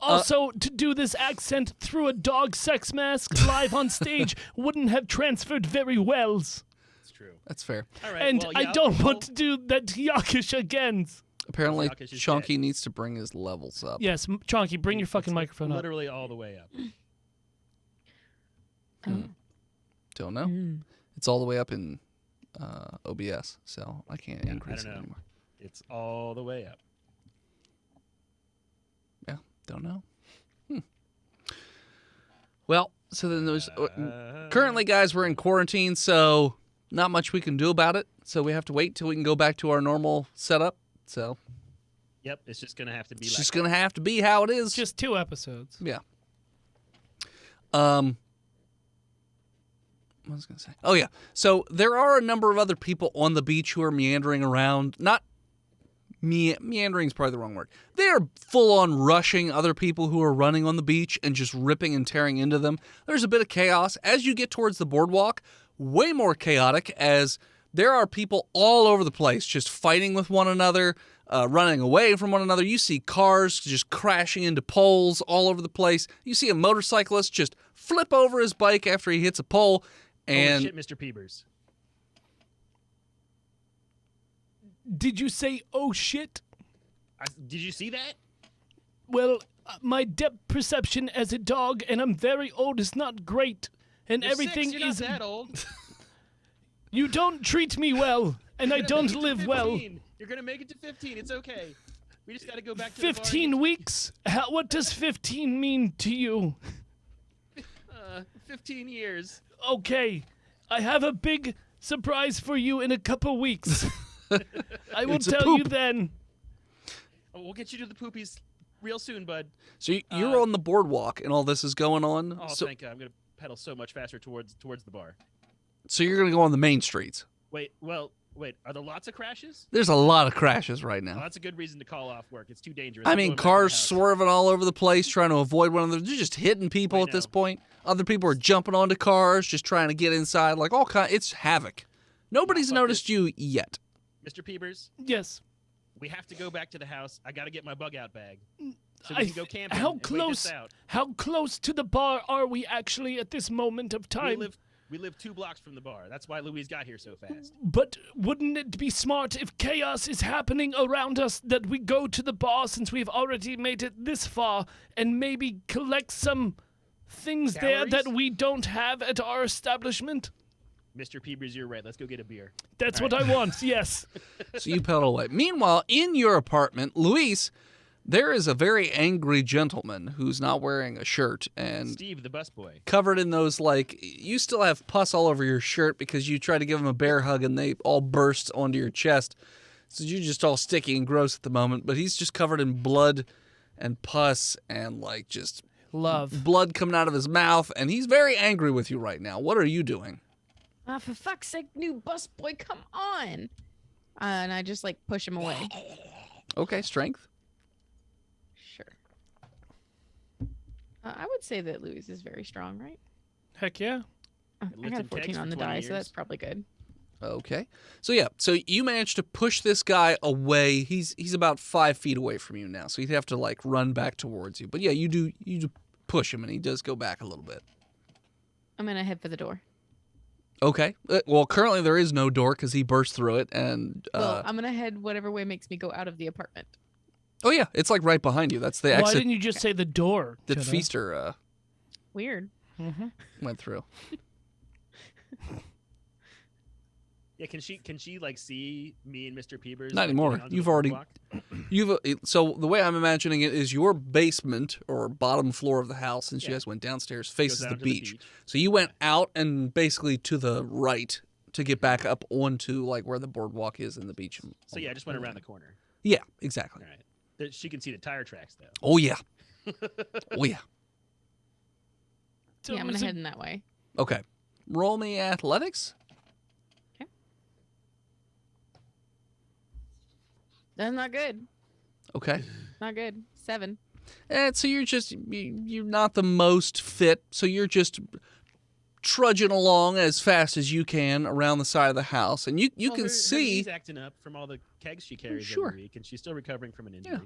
Also, to do this accent through a dog sex mask live on stage wouldn't have transferred very well. It's true. That's fair. All right. And well, I yeah, don't I'll- want to do that Yakish again. Apparently, Yakish is Chunky dead. needs to bring his levels up. Yes, Chonky, bring your fucking It's microphone up. literally all the way up. Don't know. It's all the way up in OBS, so I can't increase it know. anymore. It's all the way up. Yeah, don't know. Well, so then there's currently, guys, we're in quarantine, so not much we can do about it. So we have to wait till we can go back to our normal setup. So Yep. It's just gonna have to be it's like just gonna have to be how it is. Just 2 episodes. Yeah. What was I going to say? Oh, yeah. So there are a number of other people on the beach who are meandering around. Not meandering is probably the wrong word. They are full-on rushing other people who are running on the beach and just ripping and tearing into them. There's a bit of chaos. As you get towards the boardwalk, way more chaotic as there are people all over the place just fighting with one another, running away from one another. You see cars just crashing into poles all over the place. You see a motorcyclist just flip over his bike after he hits a pole. And shit, Mr. Peebers. Did you say, oh shit? Did you see that? Well, my depth perception as a dog, and I'm very old, is not great. And You're everything 6, you're is. not that old. You don't treat me well, and I You're gonna don't make it to live well. 15. You're gonna make it to 15. It's okay. We just gotta go back to the bar and 15 weeks? What does 15 mean to you? 15 years. Okay, I have a big surprise for you in a couple weeks. I will It's a tell you poop. then. Oh, we'll get you to the poopies real soon, bud. so you're on the boardwalk and all this is going on. Oh, so, thank God. I'm gonna pedal so much faster towards the bar. so you're going to go on the main streets. Wait. Are there lots of crashes? There's a lot of crashes right Oh, now. that's a good reason to call off work. It's too dangerous. I I'm mean, going back to the cars house. swerving all over the place, trying to avoid one another. They're just hitting people I at this know. point. Other people are jumping onto cars, just trying to get inside. Like all kind, it's havoc. Nobody's fuck noticed you yet. Mr. Peebers, Yes. we have to go back to the house. I gotta get my bug out bag. So I we can go th- camping. how and wait close? this out. How close to the bar are we actually at this moment of time? We live 2 blocks from the bar. That's why Louise got here so fast. But wouldn't it be smart if chaos is happening around us that we go to the bar since we've already made it this far and maybe collect some things there that Calories? we don't have at our establishment? Mr. Peebers, you're right. Let's go get a beer. That's All what I want, yes. So you pedal away. Meanwhile, in your apartment, Luis, there is a very angry gentleman who's not wearing a shirt and Steve, the busboy. covered in those, like, you still have pus all over your shirt because you tried to give him a bear hug and they all burst onto your chest. So you're just all sticky and gross at the moment, but he's just covered in blood and pus and like just Love. blood coming out of his mouth, and he's very angry with you right now. What are you doing? For fuck's sake, new busboy, come on. And I just like push him away. Okay, strength. Sure. I would say that Louis is very strong, right? Heck yeah. I got a lifted 14 kegs on for the 20 die, so years. that's probably good. Okay. So yeah, so you managed to push this guy away. He's about 5 feet away from you now, so he'd have to like run back towards you. But yeah, you do push him, and he does go back a little bit. I'm gonna head for the door. Okay. Well, currently there is no door because he burst through it, and Well, I'm gonna head whatever way makes me go out of the apartment. oh yeah, it's like right behind you. That's the Why exit didn't you just say the door? that kiddo? Feaster Weird. went through. Yeah, can she like see me and Mr. Peebers? Not like, anymore. getting onto You've the already- boardwalk? So the way I'm imagining it is your basement or bottom floor of the house, since you Yeah. guys went downstairs, Goes faces down the to beach. So you went out and basically to the right to get back up onto like where the boardwalk is in the beach. So yeah, I just went around the corner. Yeah, exactly. All right. She can see the tire tracks though. Oh yeah. Oh yeah. So Yeah, I'm it gonna was a- head in that way. Okay. Roll me athletics. That's not good. Okay. Not good. 7. And so you're not the most fit, so you're just trudging along as fast as you can around the side of the house, and you Well, can her see. knee's acting up from all the kegs she carries Sure. every week, and she's still recovering from an injury.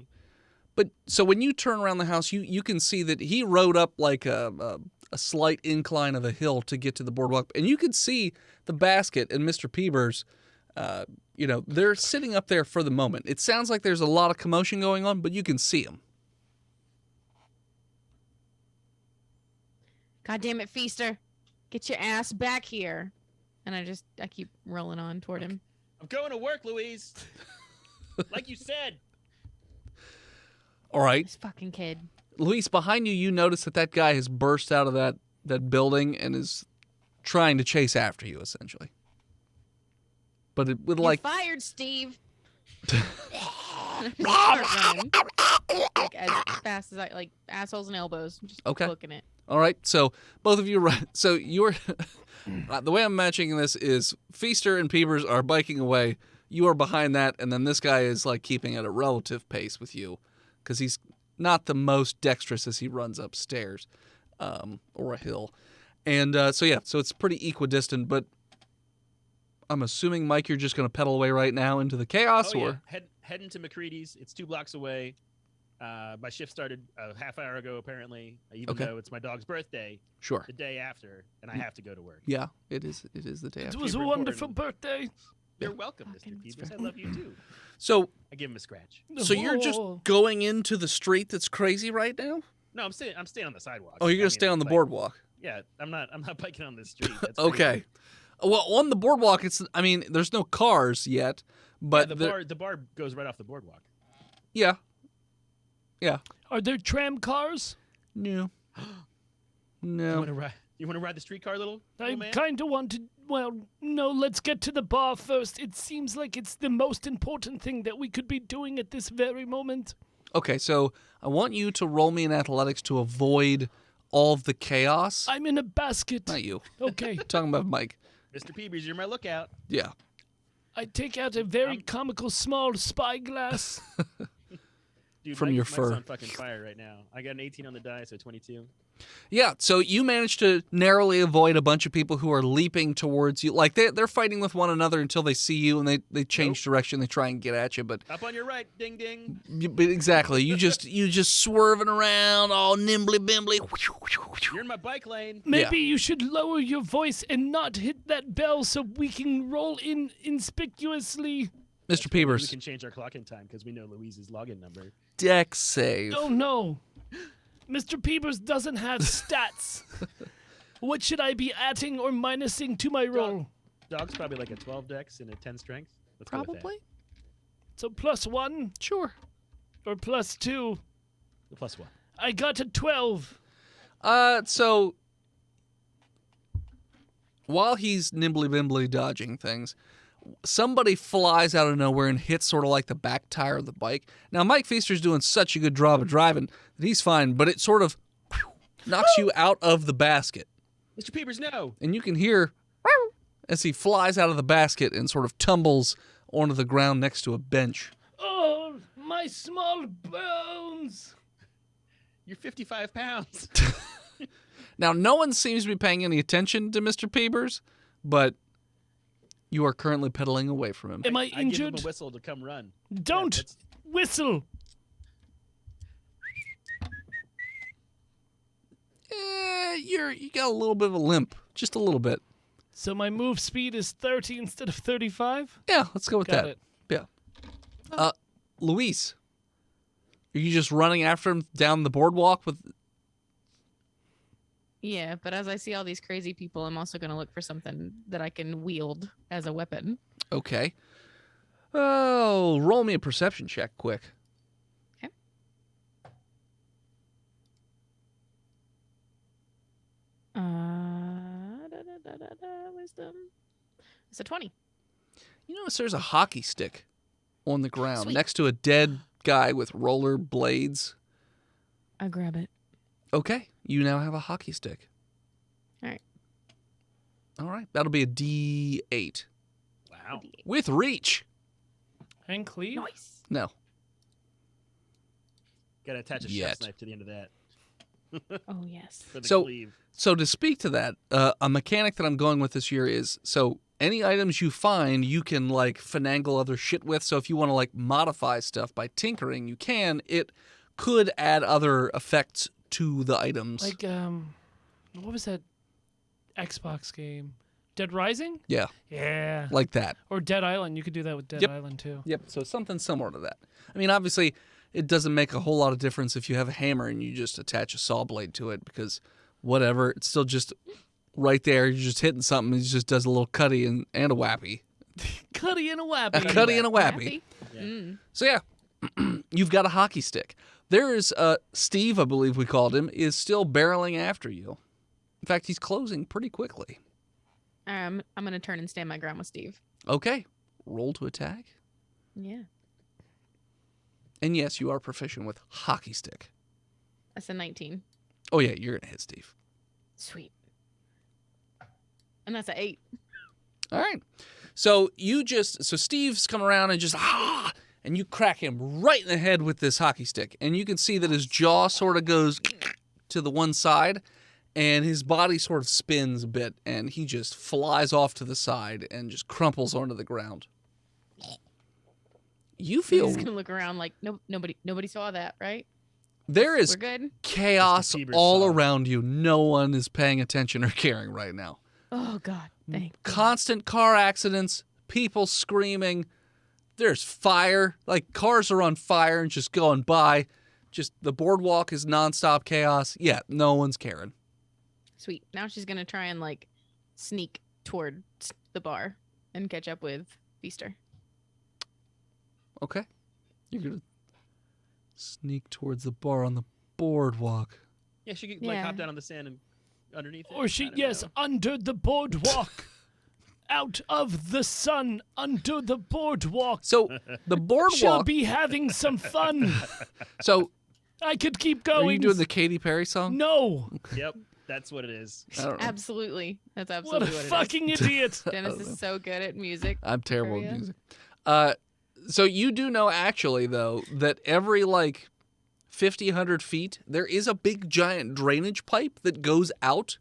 But so when you turn around the house, you can see that he rode up like a slight incline of a hill to get to the boardwalk, and you can see the basket and Mr. Peebers. They're sitting up there for the moment. It sounds like there's a lot of commotion going on, but you can see them. God damn it, Feaster. Get your ass back here. And I keep rolling on toward him. I'm going to work, Louise. Like you said. All right, This fucking kid. Luis, behind you, you notice that guy has burst out of that building and is trying to chase after you, essentially. But it would You're like fired, Steve. Start running. Like as fast as I like assholes and elbows. Just Okay. booking it. all right. So both of you run. So you're the way I'm matching this is Feaster and Peebers are biking away. You are behind that, and then this guy is like keeping at a relative pace with you because he's not the most dexterous as he runs upstairs or a hill. And so it's pretty equidistant, but I'm assuming, Mike, you're just going to pedal away right now into the chaos, Oh, or yeah. Heading to McCready's. It's 2 blocks away. My shift started a half hour ago, apparently, even Okay. though it's my dog's birthday sure? the day after, and I have to go to work. Yeah, it is. It is the day It after. was a Super wonderful important. birthday. You're welcome, Mr. Fucking- Peebers. I love you too. So, I give him a scratch. so you're just Oh. going into the street that's crazy right now? No, I'm staying on the sidewalk. Oh, you're I gonna mean, stay on the like, boardwalk. Yeah, I'm not biking on the street. That's Okay. crazy. Well, on the boardwalk, there's no cars yet, but Yeah, the bar goes right off the boardwalk. yeah. Are there tram cars? No. You No. want to ride the streetcar, little I man? kind of want to. Well, no, let's get to the bar first. It seems like it's the most important thing that we could be doing at this very moment. Okay, so I want you to roll me in athletics to avoid all of the chaos. I'm in a basket. Not you. Okay. Talking about Mike. Mr. Peebers, you're my lookout. Yeah. I take out a very comical small spyglass. Dude, From Mike- your Mike's fur. on fucking fire right now. I got an 18 on the die, so 22. Yeah, so you managed to narrowly avoid a bunch of people who are leaping towards you. Like, they're fighting with one another until they see you, and they change direction. They try and get at you, but Up on your right, ding ding. exactly. You just swerving around all nimbly bimbly. You're in my bike lane. Maybe you should lower your voice and not hit that bell so we can roll in inconspicuously. Mr. We Peebers, can change our clock in time because we know Louise's login number. deck save. Oh no. Mr. Peebers doesn't have stats. What should I be adding or minusing to my roll? Dog's probably like a 12 dex and a 10 strength. Let's go with Probably. So +1 Sure. or +2? that. The +1. I got a 12. So while he's nimbly bimbly dodging things, somebody flies out of nowhere and hits sort of like the back tire of the bike. Now, Mike Feaster's doing such a good job of driving that he's fine, but it sort of knocks you out of the basket. Mr. Peepers, no. And you can hear as he flies out of the basket and sort of tumbles onto the ground next to a bench. Oh, my small bones. You're 55 pounds. Now, no one seems to be paying any attention to Mr. Peepers, but you are currently pedaling away from him. Am I I give him injured? a whistle to come run. Don't Yeah, that's- whistle. You got a little bit of a limp, just a little bit. So my move speed is 30 instead of 35? Yeah, let's go with Got that. it. Yeah. Luis, are you just running after him down the boardwalk with? Yeah, but as I see all these crazy people, I'm also going to look for something that I can wield as a weapon. Okay. Oh, roll me a perception check, quick. Okay. Wisdom. It's a 20. You notice there's a hockey stick on the ground Sweet. next to a dead guy with roller blades. I grab it. Okay, you now have a hockey stick. All right. All right, that'll be a D8 Wow. with reach. And cleave? Nice. No. Got to attach a Yet. chef's knife to the end of that Oh, yes. for the So- cleave. So to speak to that, a mechanic that I'm going with this year is so any items you find, you can like finagle other shit with. So if you want to like modify stuff by tinkering, you can. It could add other effects to the items. Like, what was that Xbox game? Dead Rising? Yeah, Yeah. like that. Or Dead Island. You could do that with Dead Yep. Island, too. Yep. So something similar to that. I mean, obviously, it doesn't make a whole lot of difference if you have a hammer and you just attach a saw blade to it because whatever, it's still just right there. You're just hitting something. It just does a little cutty and a wappy. Cuddy and a A wappy. cutty and a wappy. Happy? Yeah. Mm. So yeah, you've got a hockey stick. There is Steve, I believe we called him, is still barreling after you. In fact, he's closing pretty quickly. I'm going to turn and stand my ground with Steve. Okay, roll to attack. Yeah. And yes, you are proficient with hockey stick. That's a 19. Oh yeah, you're gonna hit Steve. Sweet. And that's a 8. All right. So Steve's come around and just and you crack him right in the head with this hockey stick, and you can see that his jaw sort of goes to the one side, and his body sort of spins a bit, and he just flies off to the side and just crumples onto the ground. You I'm feel just going to look around like nobody saw that, right? there is We're good? chaos Mr. Peebers all saw it. around you. No one is paying attention or caring right now. Oh, God. Thank God. Constant car accidents, people screaming. There's fire. Like cars are on fire and just going by. Just the boardwalk is nonstop chaos. Yeah, no one's caring. Sweet. Now she's going to try and like sneak toward the bar and catch up with Feaster. Okay. You're going to sneak towards the bar on the boardwalk. Yeah, she could like Yeah. hop down on the sand and underneath it. Or she, I don't yes, know. under the boardwalk. Out of the sun, under the boardwalk. So the She'll boardwalk. be having some fun. So I could keep are going. you doing the Katy Perry song? No. Yep, that's what it is. I don't know. Absolutely. That's What a absolutely what, it fucking idiot. is. Dennis is so good at music. I'm terrible Area. at music. So you do know actually though that every like 50, 100 feet there is a big giant drainage pipe that goes out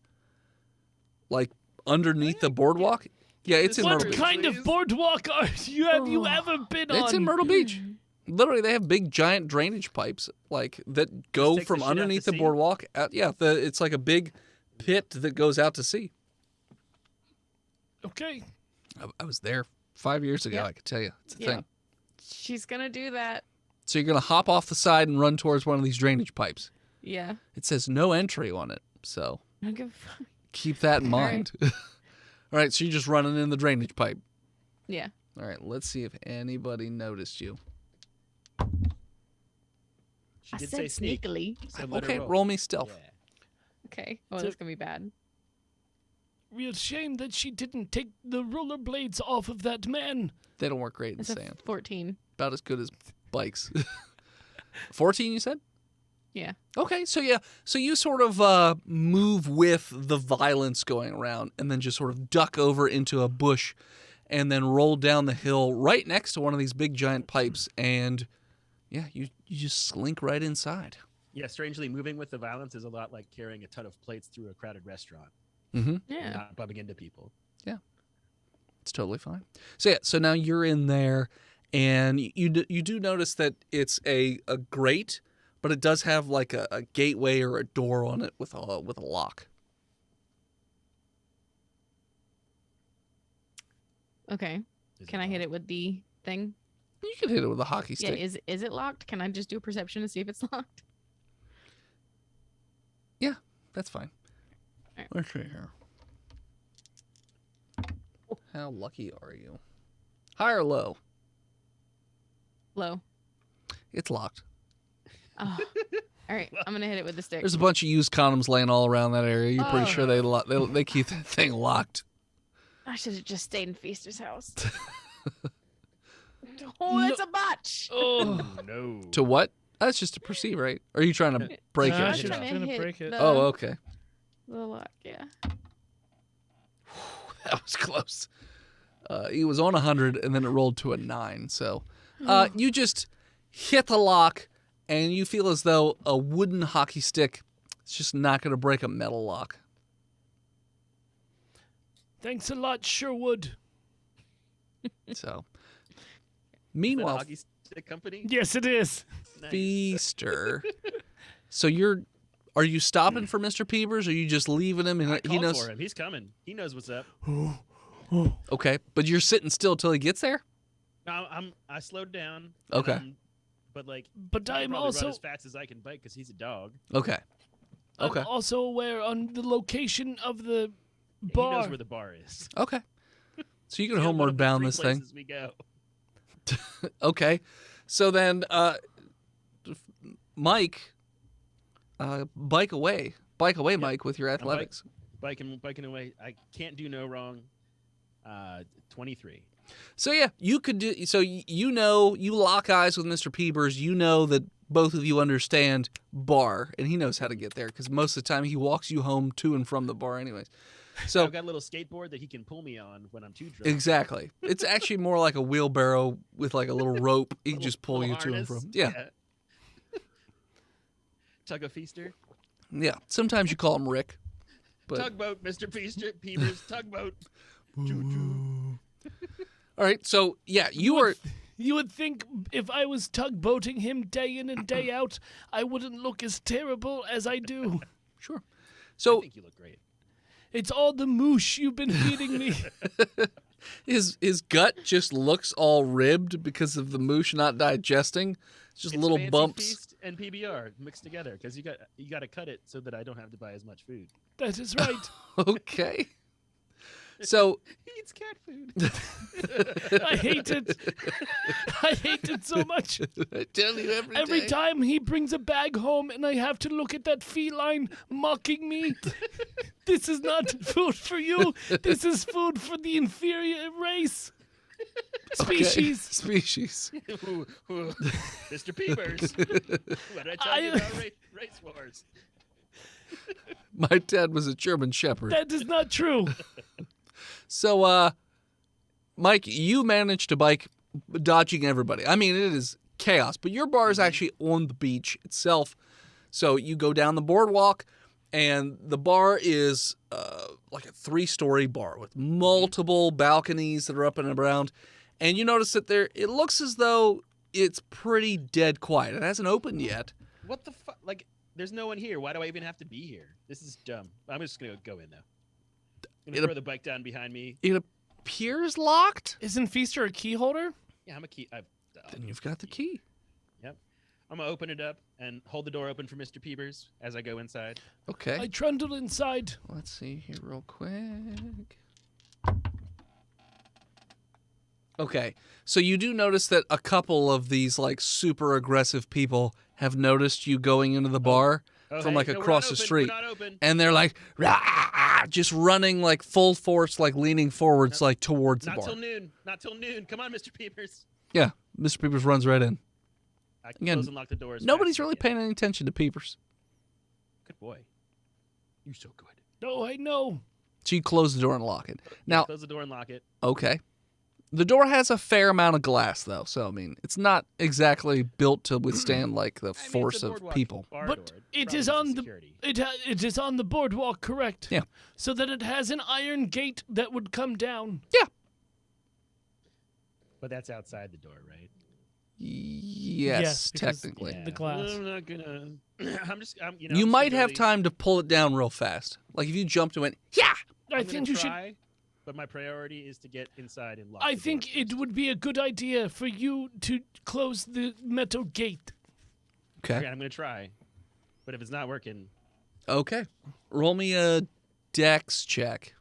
like underneath the boardwalk. Yeah, it's in What Myrtle Beach. kind of boardwalk have you ever been on? It's in Myrtle Beach. Literally, they have big giant drainage pipes like that go takes from the shit out underneath to the sea? boardwalk. Out, yeah, it's like a big pit that goes out to sea. Okay. I was there 5 years ago. Yep. I could tell you, it's a Yep. thing. She's going to do that. So you're gonna hop off the side and run towards one of these drainage pipes. Yeah. It says no entry on it, so I don't give a fuck. keep that in All right. mind. All right, so you're just running in the drainage pipe. Yeah. All right, let's see if anybody noticed you. She I did said say sneak. sneakily. So let her Okay, roll me stealth. Yeah. Okay. Oh, that's going to be bad. real shame that she didn't take the rollerblades off of that man. They don't work great in It's a sand. 14. About as good as bikes. 14, you said? Yeah. Okay, so yeah, so you sort of move with the violence going around and then just sort of duck over into a bush and then roll down the hill right next to one of these big giant pipes and yeah, you just slink right inside. Yeah, strangely, moving with the violence is a lot like carrying a ton of plates through a crowded restaurant Mm-hmm. and Yeah. not bumping into people. It's totally fine. So yeah, so now you're in there and you do notice that it's a grate, but it does have like a gateway or a door on it with a lock. Okay. Can I hit it with the thing? You can hit it with a hockey Yeah. stick. Is it locked? Can I just do a perception to see if it's locked? That's fine. All right. Let's see here. How lucky are you? High or low? Low. It's locked. Oh. All right. I'm gonna hit it with the stick. There's a bunch of used condoms laying all around that area. You're pretty Oh. sure they keep that thing locked. I should have just stayed in Feaster's house. Oh, that's a botch. Oh, No. To what? That's just to proceed, right? Or are you trying to break Nah, it? she's trying to gonna hit break it. the- Oh, okay. The lock, yeah. That was close. He was on 100, and then it rolled to a 9. So you just hit the lock, and you feel as though a wooden hockey stick is just not going to break a metal lock. thanks a lot, Sherwood. So, Is that a meanwhile, hockey stick company? Yes, it is. Nice. Feaster. So are you stopping for Mr. Peebers, or are you just leaving him? And I he called knows. for him. He's coming. He knows what's up. Okay, but you're sitting still till he gets there. No, I slowed down. and Okay. but like, But I I'm can probably also run as fast as I can bike because he's a dog. Okay. Okay. I'm also aware on the location of the He bar. knows where the bar is. Okay. So you can See, one homeward of the bound 3 this thing. places we go. Okay. So then, Mike, bike away, Mike, with your athletics. Biking away. I can't do no wrong. 23. So yeah, you could do. So you know, you lock eyes with Mr. Peebers. You know that both of you understand bar, and he knows how to get there because most of the time he walks you home to and from the bar, anyways. So I've got a little skateboard that he can pull me on when I'm too drunk. exactly, it's actually more like a wheelbarrow with like a little rope. He can just pull Little you to and harness. from. Yeah, Tug of Feaster. yeah. Sometimes you call him Rick, but Tugboat, Mr. Feaster. Peebers, tugboat. Choo-choo. all right. So yeah, you are. You would think if I was tugboating him day in and day out, I wouldn't look as terrible as I do. Sure. I So think you look great. It's all the moosh you've been feeding me. his gut just looks all ribbed because of the moosh not digesting. It's just It's little Fancy bumps. Feast and PBR mixed together because you got to cut it so that I don't have to buy as much food. That is right. Okay. So He eats cat food. I hate it. I hate it so much. I tell you Every day. time he brings a bag home and I have to look at that feline mocking me. This is not food for you. This is food for the inferior race. Okay. Species. Species. Ooh, ooh. Mr. Peebers. What did I tell you about race wars? My dad was a German Shepherd. That is not true. So, Mike, you managed to bike dodging everybody. I mean, it is chaos, but your bar is actually on the beach itself. So you go down the boardwalk, and the bar is like a 3-story bar with multiple balconies that are up and around. And you notice that it looks as though it's pretty dead quiet. It hasn't opened yet. What the fuck? Like, there's no one here. Why do I even have to be here? This is dumb. I'm just gonna go in though. I'm gonna throw the bike down behind me. It appears locked. Isn't Feaster a key holder? Yeah, I'm a key. Then you've got the key. Yep. I'm gonna open it up and hold the door open for Mr. Peebers as I go inside. Okay. I trundle inside. Let's see here real quick. Okay, so you do notice that a couple of these like super aggressive people have noticed you going into the bar. from hey, like no, we're across not the open, street, We're not open. and they're like "Rah!" just running like full force, like leaning forwards, like towards the Not bar. till noon. Not till noon. Come on, Mr. Peepers. Yeah, Mr. Peepers runs right in. I Again, close and lock the doors. Nobody's fast as I really can. paying any attention to Peepers. Good boy. You're so good. No, I know. So you close the door and lock it. Now, Close the door and lock it. okay. The door has a fair amount of glass, though, so I mean, it's not exactly built to withstand like the I mean, force it's a of boardwalk people. bar But door. it Probably is needs on the security. it is on the boardwalk, correct? Yeah. So that it has an iron gate that would come down. But that's outside the door, right? Yes, because- technically. The glass. I'm not gonna. You You I'm might just have really- time to pull it down real fast. Like if you jumped and went, yeah. I I'm think gonna you should. try, but my priority is to get inside and lock. I the think door it first. would be a good idea for you to close the metal gate. Okay. Okay, I'm gonna try, but if it's not working, Okay. Roll me a dex check.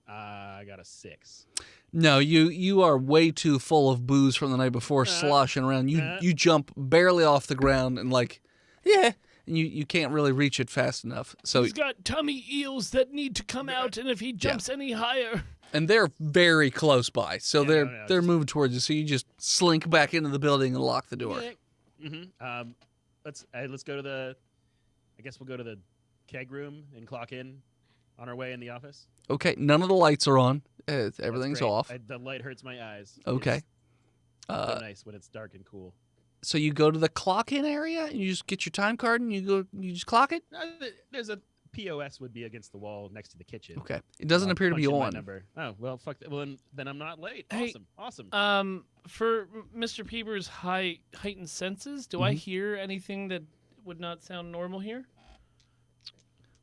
I got a 6. No, you are way too full of booze from the night before, sloshing around. You jump barely off the ground and like, yeah, and you can't really reach it fast enough. So He's got tummy eels that need to come out, and if he jumps any higher, and they're very close by, so Yeah, they're no, they're just- moving towards you. So you just slink back into the building and lock the door. Mm-hmm. Let's go to the. I guess we'll go to the keg room and clock in on our way in the office. Okay, none of the lights are on. That's Everything's great. off. The light hurts my eyes. Okay. It's so nice when it's dark and cool. So you go to the clock-in area and you just get your time card and you just clock it. There's a POS would be against the wall next to the kitchen. Okay, it doesn't I'll appear to be punch in my on. number. Oh well, fuck. Well, then I'm not late. Hey, Awesome. for Mr. Peeber's heightened senses, do I hear anything that would not sound normal here?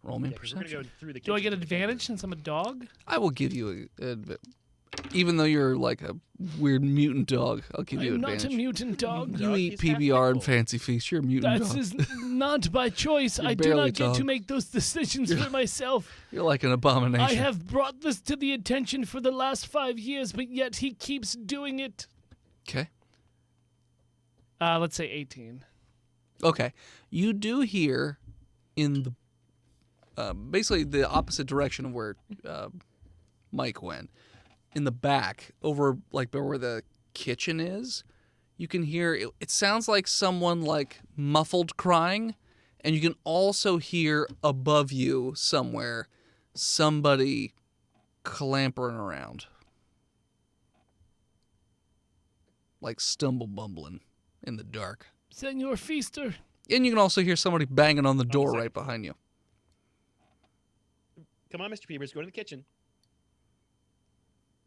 Roll me Yeah, 'cause we're gonna perception. go through the Do I kitchen get to the advantage bedroom. since I'm a dog? I will give you even though you're like a weird mutant dog. I'll give you I'm advantage. not a mutant dog. You Dog, eat he's half PBR and pitbull. Fancy Feast. You're a mutant That dog. is not by choice. You're I do barely not a get to dog. make those decisions for myself. You're like an abomination. I have brought this to the attention for the last 5 years, but yet he keeps doing it. Okay. Let's say 18. Okay. You do hear in the basically the opposite direction of where Mike went. In the back, over like where the kitchen is, you can hear it sounds like someone like muffled crying, and you can also hear above you somewhere somebody clampering around. Like stumble bumbling in the dark. Senor Feaster. And you can also hear somebody banging on the door second. right behind you. Come on, Mr. Peepers, go to the kitchen.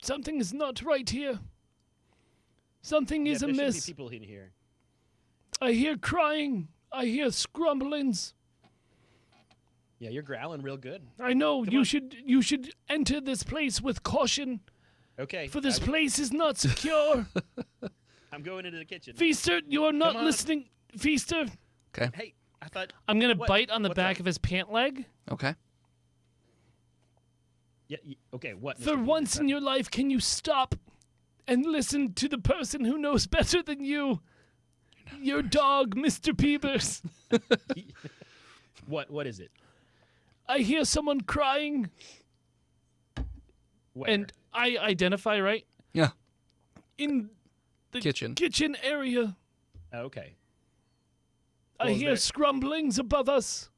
Something is not right here. Something is There shouldn't amiss. be people in here. I hear crying. I hear scrumblings. Yeah, you're growling real good. I know Come you on. should enter this place with caution, Okay. for this place is not secure. I'm going into the kitchen. Feaster, you are not Come on. listening. Feaster, Okay. Hey, I thought. I'm gonna What? bite on the What's back up? of his pant leg. Okay. Yeah. Okay. What? For Mr. Peepers? once in your life, can you stop and listen to the person who knows better than you? Your dog, Mr. Peepers. What is it? I hear someone crying, Where? and I identify right Yeah. in the Kitchen. kitchen area. Oh, okay. I Well, is hear there- scrumblings above us.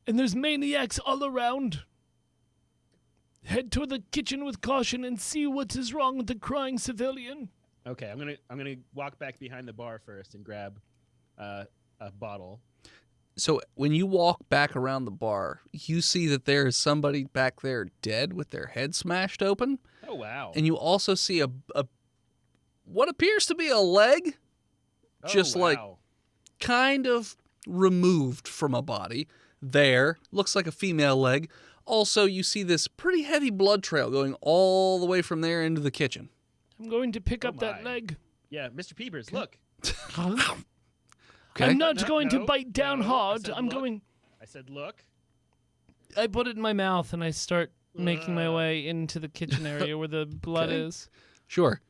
And there's maniacs all around. Head toward the kitchen with caution and see what is wrong with the crying civilian. Okay. I'm gonna walk back behind the bar first and grab a bottle. So when you walk back around the bar, you see that there is somebody back there dead with their head smashed open, Oh wow. and you also see a what appears to be a leg Oh, just like wow. kind of removed from a body. There looks like a female leg. Also, you see this pretty heavy blood trail going all the way from there into the kitchen. I'm going to pick Oh up that my. leg. Yeah, Mr. Peepers, look. Okay. I'm not No, going to no, bite down no. I hard. said I'm look. going. I said, look. I put it in my mouth and I start making my way into the kitchen area where the blood Okay. is. Sure.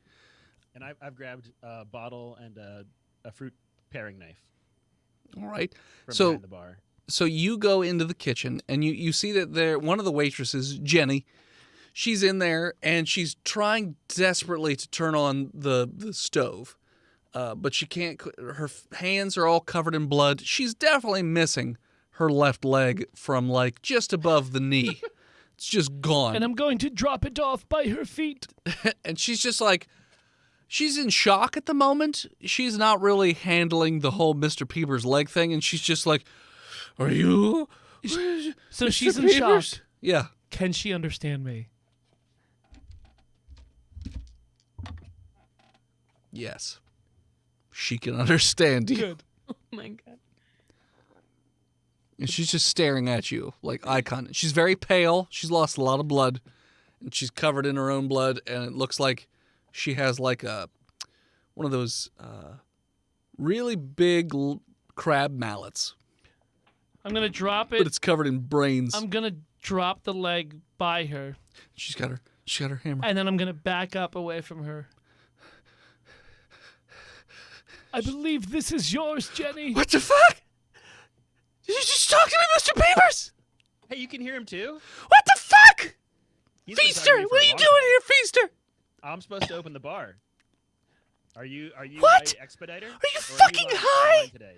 And I've grabbed a bottle and a fruit paring knife. All right. from So behind the bar. So you go into the kitchen and you see that one of the waitresses, Jenny, she's in there and she's trying desperately to turn on the stove. But she can't. Her hands are all covered in blood. She's definitely missing her left leg from like just above the knee. It's just gone. And I'm going to drop it off by her feet. And she's just like, she's in shock at the moment. She's not really handling the whole Mr. Peeber's leg thing. And she's just like, are you? So Mr. she's in Peepers? shock. Yeah. Can she understand me? Yes. She can understand you. Good. Oh my god. And she's just staring at you like eye contact. She's very pale. She's lost a lot of blood. And she's covered in her own blood. And it looks like she has like one of those really big crab mallets. I'm going to drop But it. it's covered in brains. I'm going to drop the leg by her. She's got her hammer. And then I'm going to back up away from her. I believe this is yours, Jenny. What the fuck? Did you just talk to me, Mr. Peepers? Hey, you can hear him too. What the fuck? He's been Feaster, talking to me for what a are you long doing time. here, Feaster? I'm supposed to open the bar. Are you What? my expediter? Are you Or fucking live high? online today?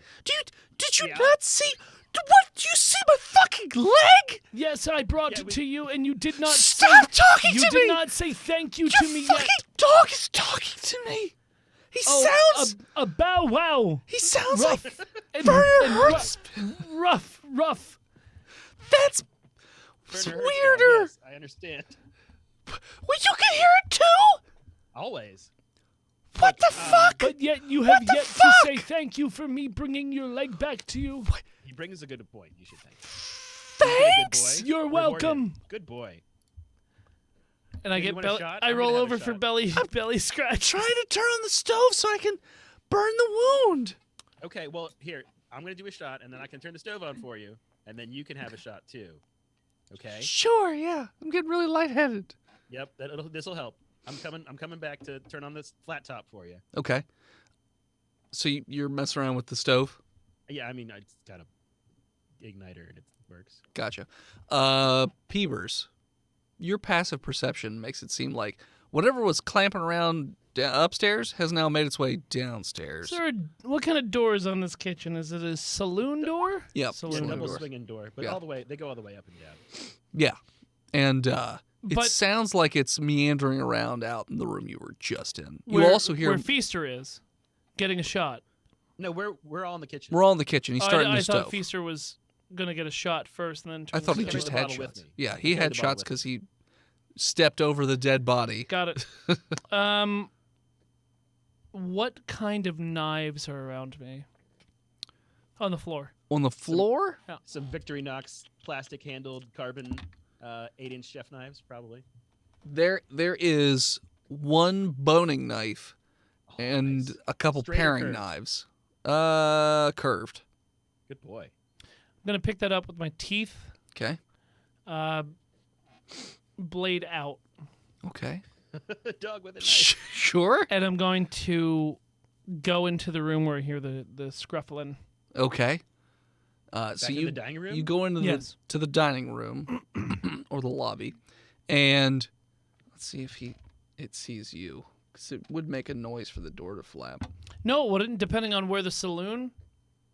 Did you Yeah. not see? What? Do you see my fucking leg? Yes, I brought Yeah, it we- to you, and you did not Stop talking say, to You me! did not say thank you Your to me fucking yet. dog is talking to me. He Oh, sounds. a bow wow. He sounds Rough. like And- Werner and Herzog. rough. That's Werner Herzog, weirder. Yes, I understand. Well, you can hear it too. Always. What the fuck? But yet you have the yet fuck? to say thank you for me bringing your leg back to you. He brings a good point. You should thank him. You've been a good Thanks. boy. You're Rewarded. welcome. Good boy. And I Do you get want a belly. shot? I I'm roll gonna have over a for shot. belly scratch. Trying to turn on the stove so I can burn the wound. Okay, well, here, I'm going to do a shot, and then I can turn the stove on for you, and then you can have a shot, too. Okay? Sure, yeah. I'm getting really lightheaded. Yep, this will help. I'm coming back to turn on this flat top for you. Okay. So you're messing around with the stove? Yeah, I mean, it's kind of igniter, and it works. Gotcha. Peebers, your passive perception makes it seem like whatever was clamping around upstairs has now made its way downstairs. Sir, what kind of door is on this kitchen? Is it a saloon door? Yep. It's a Saloon double door. swinging door, but Yeah. they go all the way up and down. Yeah. And it But- sounds like it's meandering around out in the room you were just in. You Where- also hear where Feaster is, getting a shot. No, we're all in the kitchen. we're all in the kitchen. He's starting I the thought stove. Feaster was gonna get a shot first, and then. I turn thought the he stove just on. the had bottle with shots. me. Yeah, he Carry had the bottle shots with because he stepped over the dead body. Got it. What kind of knives are around me? On the floor. On the floor? Some Victorinox plastic-handled carbon 8-inch chef knives, probably. There is one boning knife and nice. a couple Straight or paring curved? knives. Curved. Good boy. I'm gonna pick that up with my teeth. Okay. Blade out. Okay. Dog with a knife. Sure. And I'm going to go into the room where I hear the scruffling. Okay. So Back in you the dining room? you go into Yes. the dining room or the lobby, and let's see if it sees you, because it would make a noise for the door to flap. No, it wouldn't, depending on where the saloon,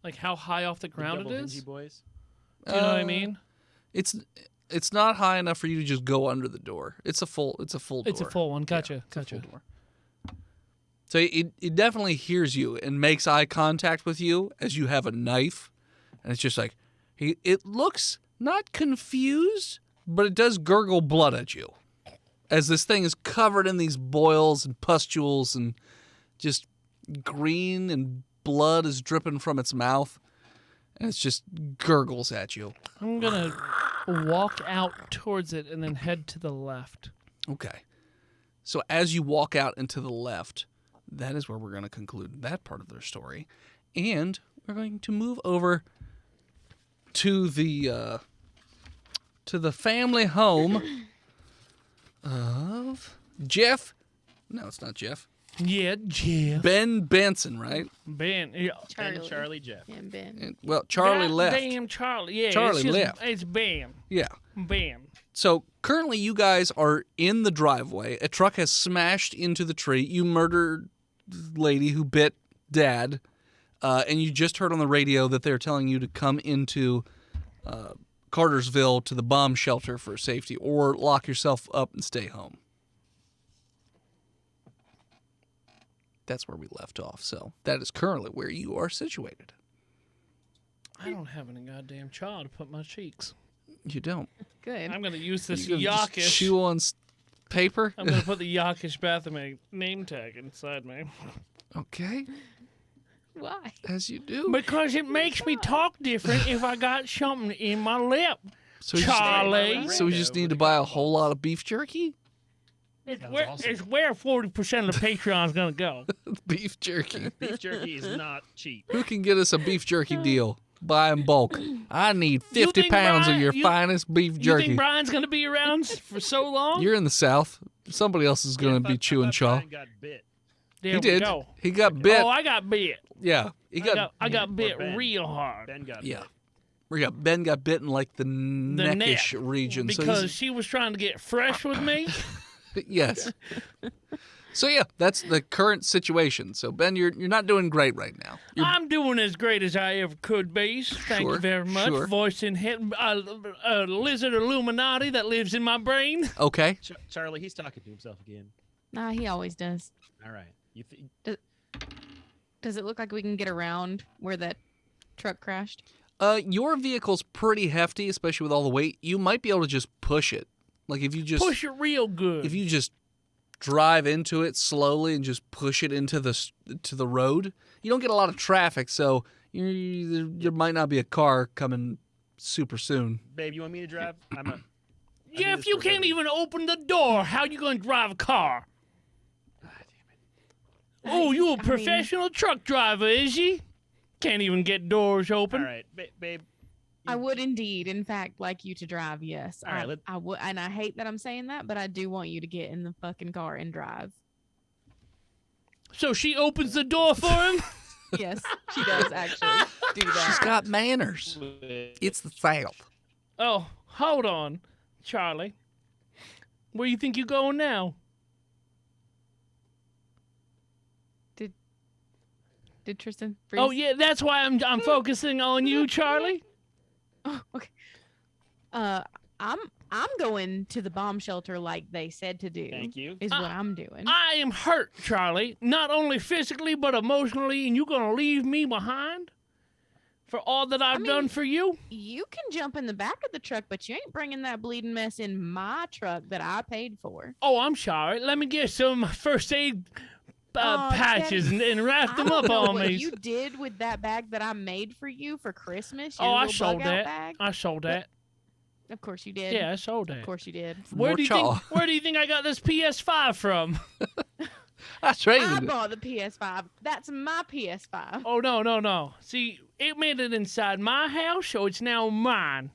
like how high off the The ground it double is. dingy boys. Do you know what I mean? It's not high enough for you to just go under the door. It's a full door. It's a full one. Gotcha. Yeah, it's a Gotcha. full door. So it definitely hears you and makes eye contact with you as you have a knife, and it's just like it looks not confused, but it does gurgle blood at you as this thing is covered in these boils and pustules and just green and blood is dripping from its mouth, and it's just gurgles at you. I'm gonna walk out towards it and then head to the left. Okay. So as you walk out into the left, that is where we're going to conclude that part of their story. And we're going to move over to the family home of Jeff. No, it's not Jeff. Yeah, Jeff. Ben Benson, right? Ben. Yeah. And Charlie Jeff. And Ben. And, well, Charlie God left. Damn Charlie. Yeah, Charlie it's just, left. It's Bam. Yeah. Bam. So currently you guys are in the driveway. A truck has smashed into the tree. You murdered the lady who bit Dad. And you just heard on the radio that they're telling you to come into Cartersville to the bomb shelter for safety or lock yourself up and stay home. That's where we left off. So that is currently where you are situated. I don't have any goddamn child to put my cheeks. You don't. Good. I'm going to use this You gonna just Yakish. chew on paper? I'm going to put the Yakish Baphomet name tag inside me. Okay, Why? as you do. Because it makes me talk different if I got something in my lip. So you just- Charlie. So we just need to buy a whole lot of beef jerky? It's Sounds where, awesome. it's where 40% of the Patreon's going to go. Beef jerky. Beef jerky is not cheap. Who can get us a beef jerky deal? Buy in bulk. I need You 50 think pounds of Brian- your you- finest beef You jerky. think Brian's going to be around for so long? You're in the South. Somebody else is going to be chewing chaw. Brian got bit. There He we did. go. He got bit. Oh, I got bit. Yeah. He got. I got bit Ben. real hard. Ben got Yeah. bit. Ben got bit in like the neckish neck, region. Because she was trying to get fresh with me. Yes. So yeah, that's the current situation. So Ben, you're not doing great right now. You're, I'm doing as great as I ever could be. Thank Sure, you very much. sure. Voicing a lizard Illuminati that lives in my brain. okay. Charlie, he's talking to himself again. Nah, he always does. All right. Does it look like we can get around where that truck crashed? Your vehicle's pretty hefty, especially with all the weight. You might be able to just push it. Like if you just Push it real good. if you just drive into it slowly and just push it into the road, you don't get a lot of traffic, so there might not be a car coming super soon. Babe, you want me to drive? yeah, if you can't even open the door, how you going to drive a car? Oh, you a mean- professional truck driver, is you? Can't even get doors open. All right, babe. I would indeed, in fact, like you to drive. Yes, All right, I would, and I hate that I'm saying that, but I do want you to get in the fucking car and drive. So she opens the door for him? Yes, she does actually do She's that. got manners. It's the South. Oh, hold on, Charlie. Where you think you going now? Did Tristan freeze? Oh yeah, that's why I'm focusing on you, Charlie. Oh, okay. I'm going to the bomb shelter like they said to do. Thank you. Is what I'm doing. I am hurt, Charlie. Not only physically but emotionally, and you gonna leave me behind for all that I've mean- done for you? You can jump in the back of the truck, but you ain't bringing that bleeding mess in my truck that I paid for. Oh, I'm sorry. Let me get some first aid Oh, patches and wrap them I don't up know on what me. you did with that bag that I made for you for Christmas. Oh, your I little sold bug-out that. Bag. I sold that. Of course you did. Yeah, I sold Of that. course you did. Where More do you chaw. think? Where do you think I got this PS5 from? I I traded it. bought the PS5. That's my PS5. Oh no. See, it made it inside my house, so it's now mine.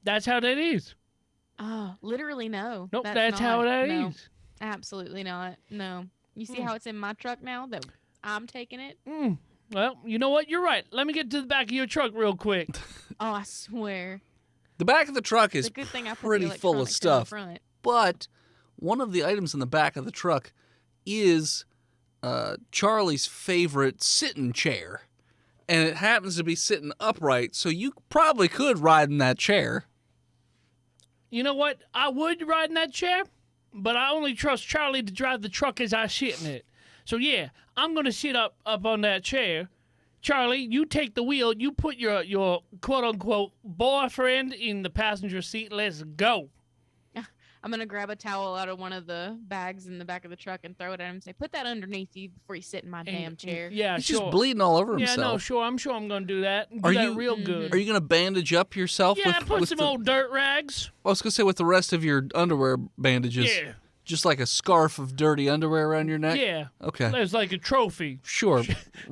That's how that is. Oh, literally no. Nope, that's how that is. No, absolutely not. No. You see how it's in my truck now that I'm taking it? Well, you know what? You're right. Let me get to the back of your truck real quick. Oh, I swear. The back of the truck It's is a good thing I put the pretty full of electronics in the stuff. front. But one of the items in the back of the truck is Charlie's favorite sitting chair. And it happens to be sitting upright, so you probably could ride in that chair. You know what? I would ride in that chair, but I only trust Charlie to drive the truck as I sit in it. So yeah, I'm gonna sit up on that chair. Charlie, you take the wheel. You put your quote unquote boyfriend in the passenger seat. Let's go. I'm going to grab a towel out of one of the bags in the back of the truck and throw it at him and say, put that underneath you before you sit in my damn chair. Yeah, He's sure. just bleeding all over Yeah, himself. no, sure. I'm sure I'm gonna do that. Do Are that you- real good. Are you going to bandage up yourself Yeah, with, put with some the, old dirt rags. I was going to say with the rest of your underwear bandages? Yeah, Just like a scarf of dirty underwear around your neck? yeah. Okay. There's like a trophy. Sure.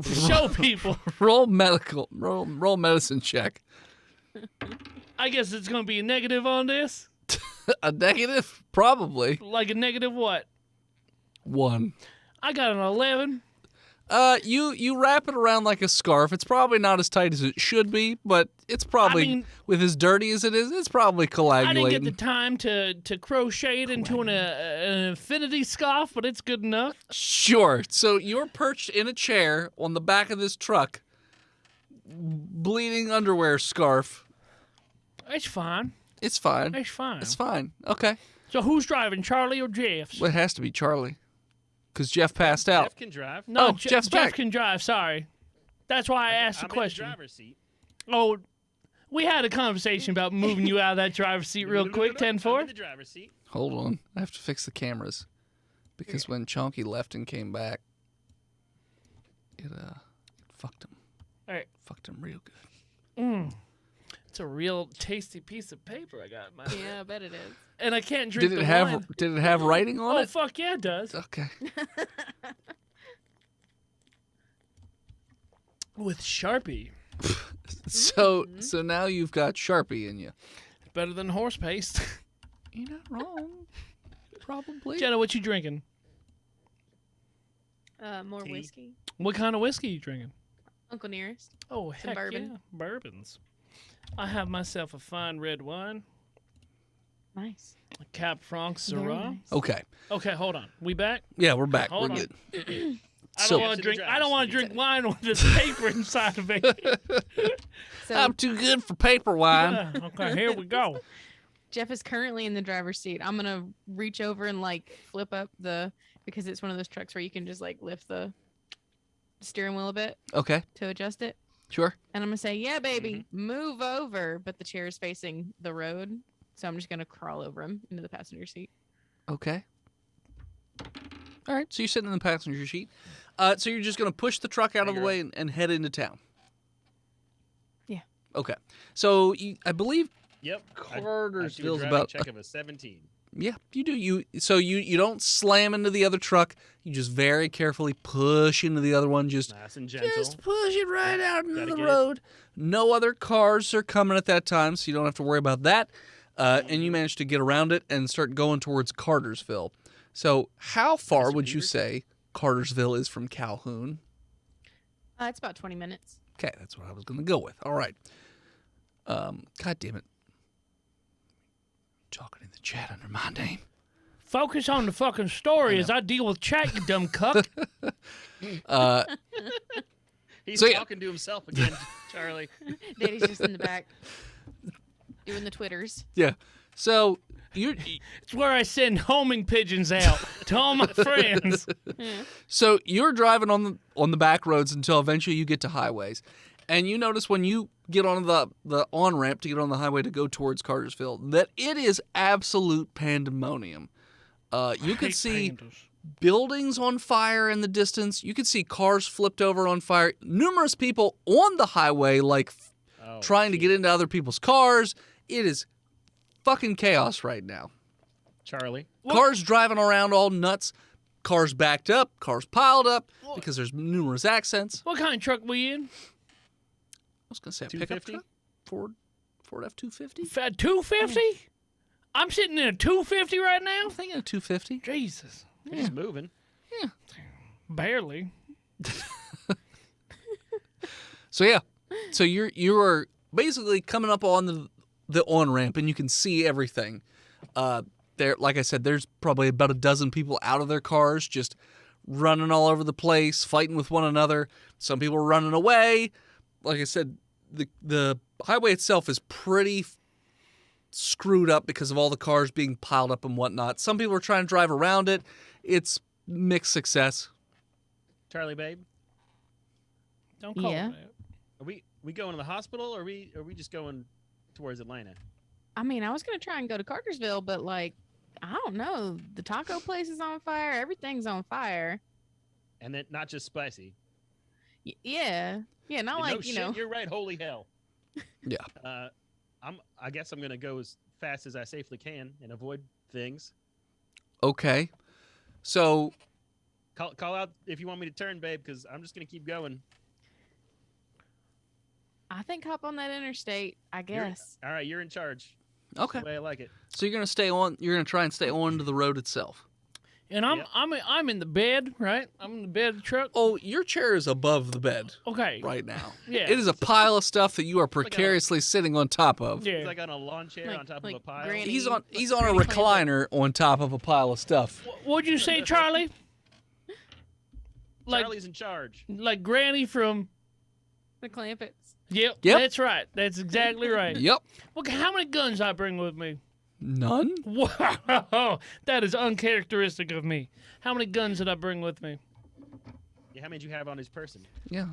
Show people. roll medicine check. I guess it's gonna be a negative on this. A negative? Probably. Like a negative what? 1. I got an 11. You wrap it around like a scarf. It's probably not as tight as it should be, but it's probably, with as dirty as it is, it's probably coagulating. I didn't get the time to crochet it into an infinity scarf, but it's good enough. Sure. So you're perched in a chair on the back of this truck, bleeding underwear scarf. It's fine. It's fine. It's fine. It's fine. Okay. So who's driving, Charlie or Jeff? Well, it has to be Charlie, because Jeff passed out. Jeff can drive. No, Oh, Jeff's Jeff back. can drive. Sorry, that's why I asked the I'm question. in the driver's seat. Oh, we had a conversation about moving you out of that driver's seat real quick. 10-4. I'm in the driver's seat. Hold on. I have to fix the cameras, because when Chonky left and came back, it fucked him. All right. Fucked him real good. It's a real tasty piece of paper I got in my hand. Yeah, I bet it is. And I can't drink Did the it have wine. Did it have writing on Oh, it? fuck yeah, it does. Okay. With Sharpie. So now you've got Sharpie in you. Better than horse paste. You're not wrong. Probably. Jenna, what you drinking? More Tea. whiskey. What kind of whiskey you drinking? Uncle Nearest. Oh, heck bourbon. yeah. Bourbons. I have myself a fine red wine. Nice. A Cap Franc Very Syrah. nice. Okay. Okay, hold on. We back? Yeah, we're back. Hold we're on. good. I So- don't want to drink. I don't want to drink wine with this paper inside of it. So I'm too good for paper wine. Yeah, okay, here we go. Jeff is currently in the driver's seat. I'm gonna reach over and like flip up because it's one of those trucks where you can just like lift the steering wheel a bit Okay. to adjust it. Sure. And I'm gonna say, "Yeah, baby, move over." But the chair is facing the road, so I'm just gonna crawl over him into the passenger seat. Okay. All right. So you're sitting in the passenger seat. So you're just going to push the truck out of the way and head into town. Yeah. Okay. So I believe Yep. Cartersville's I about. check of a 17. Yeah, you do. You don't slam into the other truck. You just very carefully push into the other one. Just Nice and gentle. push it right out into Gotta the get it. road. No other cars are coming at that time, so you don't have to worry about that. And you manage to get around it and start going towards Cartersville. So how far Mr. would you Beavers? say Cartersville is from Calhoun? It's about 20 minutes. Okay, that's what I was going to go with. All right. God damn it. Talking in the chat under my name. Focus on the fucking story as I deal with chat, you dumb cuck. He's So, yeah. talking to himself again, Charlie. Daddy's just in the back doing the Twitters. Yeah. So you're It's where I send homing pigeons out to all my friends. driving on the back roads until eventually you get to highways. And you notice when you get on the on-ramp to get on the highway to go towards Cartersville that it is absolute pandemonium. You could Hate see pandas. buildings on fire in the distance. You could see cars flipped over on fire. Numerous people on the highway, like Oh, trying to get into other people's cars. It is fucking chaos right now. Charlie. Cars driving around all nuts. Cars backed up. Cars piled up because there's numerous accents. What kind of truck we in? I was gonna say a pickup 250? truck. Ford F-250. 250? I'm sitting in a 250 right now? I'm thinking a 250. Jesus. You're just moving. Barely. So yeah, so you are basically coming up on the on ramp, and you can see everything. There, like I said, there's probably about a dozen people out of their cars, just running all over the place, fighting with one another. Some people are running away. Like I said, the highway itself is pretty screwed up because of all the cars being piled up and whatnot. Some people are trying to drive around it. It's mixed success. Charlie, babe, Don't call Yeah. it that. are we going to the hospital, or are we just going towards Atlanta? I mean, I was going to try and go to Cartersville, but like, I don't know. The taco place is on fire. Everything's on fire. And then not just spicy. Yeah. Yeah, not No like, shit, you know. You're right. Holy hell. Yeah. I guess I'm gonna go as fast as I safely can and avoid things. Okay. So Call out if you want me to turn, babe, because I'm just gonna keep going. I think hop on that interstate, I guess. All right, you're in charge. okay. The way I like it. So you're gonna stay on. You're gonna try and stay on to the road itself. And I'm in the bed, right? I'm in the bed of the truck. Oh, your chair is above the bed Okay. right now. Yeah. It is a pile of stuff that you are precariously sitting on top of. Yeah. He's like on a lawn chair on top of a pile. Granny- He's on a Granny plans recliner on top of a pile of stuff. What'd you say, Charlie? Charlie's in charge. Like Granny from. The Clampets. Yep. Yep. That's right. That's exactly right. Yep. Look, how many guns I bring with me? None? Wow, that is uncharacteristic of me. How many guns did I bring with me? Yeah, how many did you have on his person? Yeah.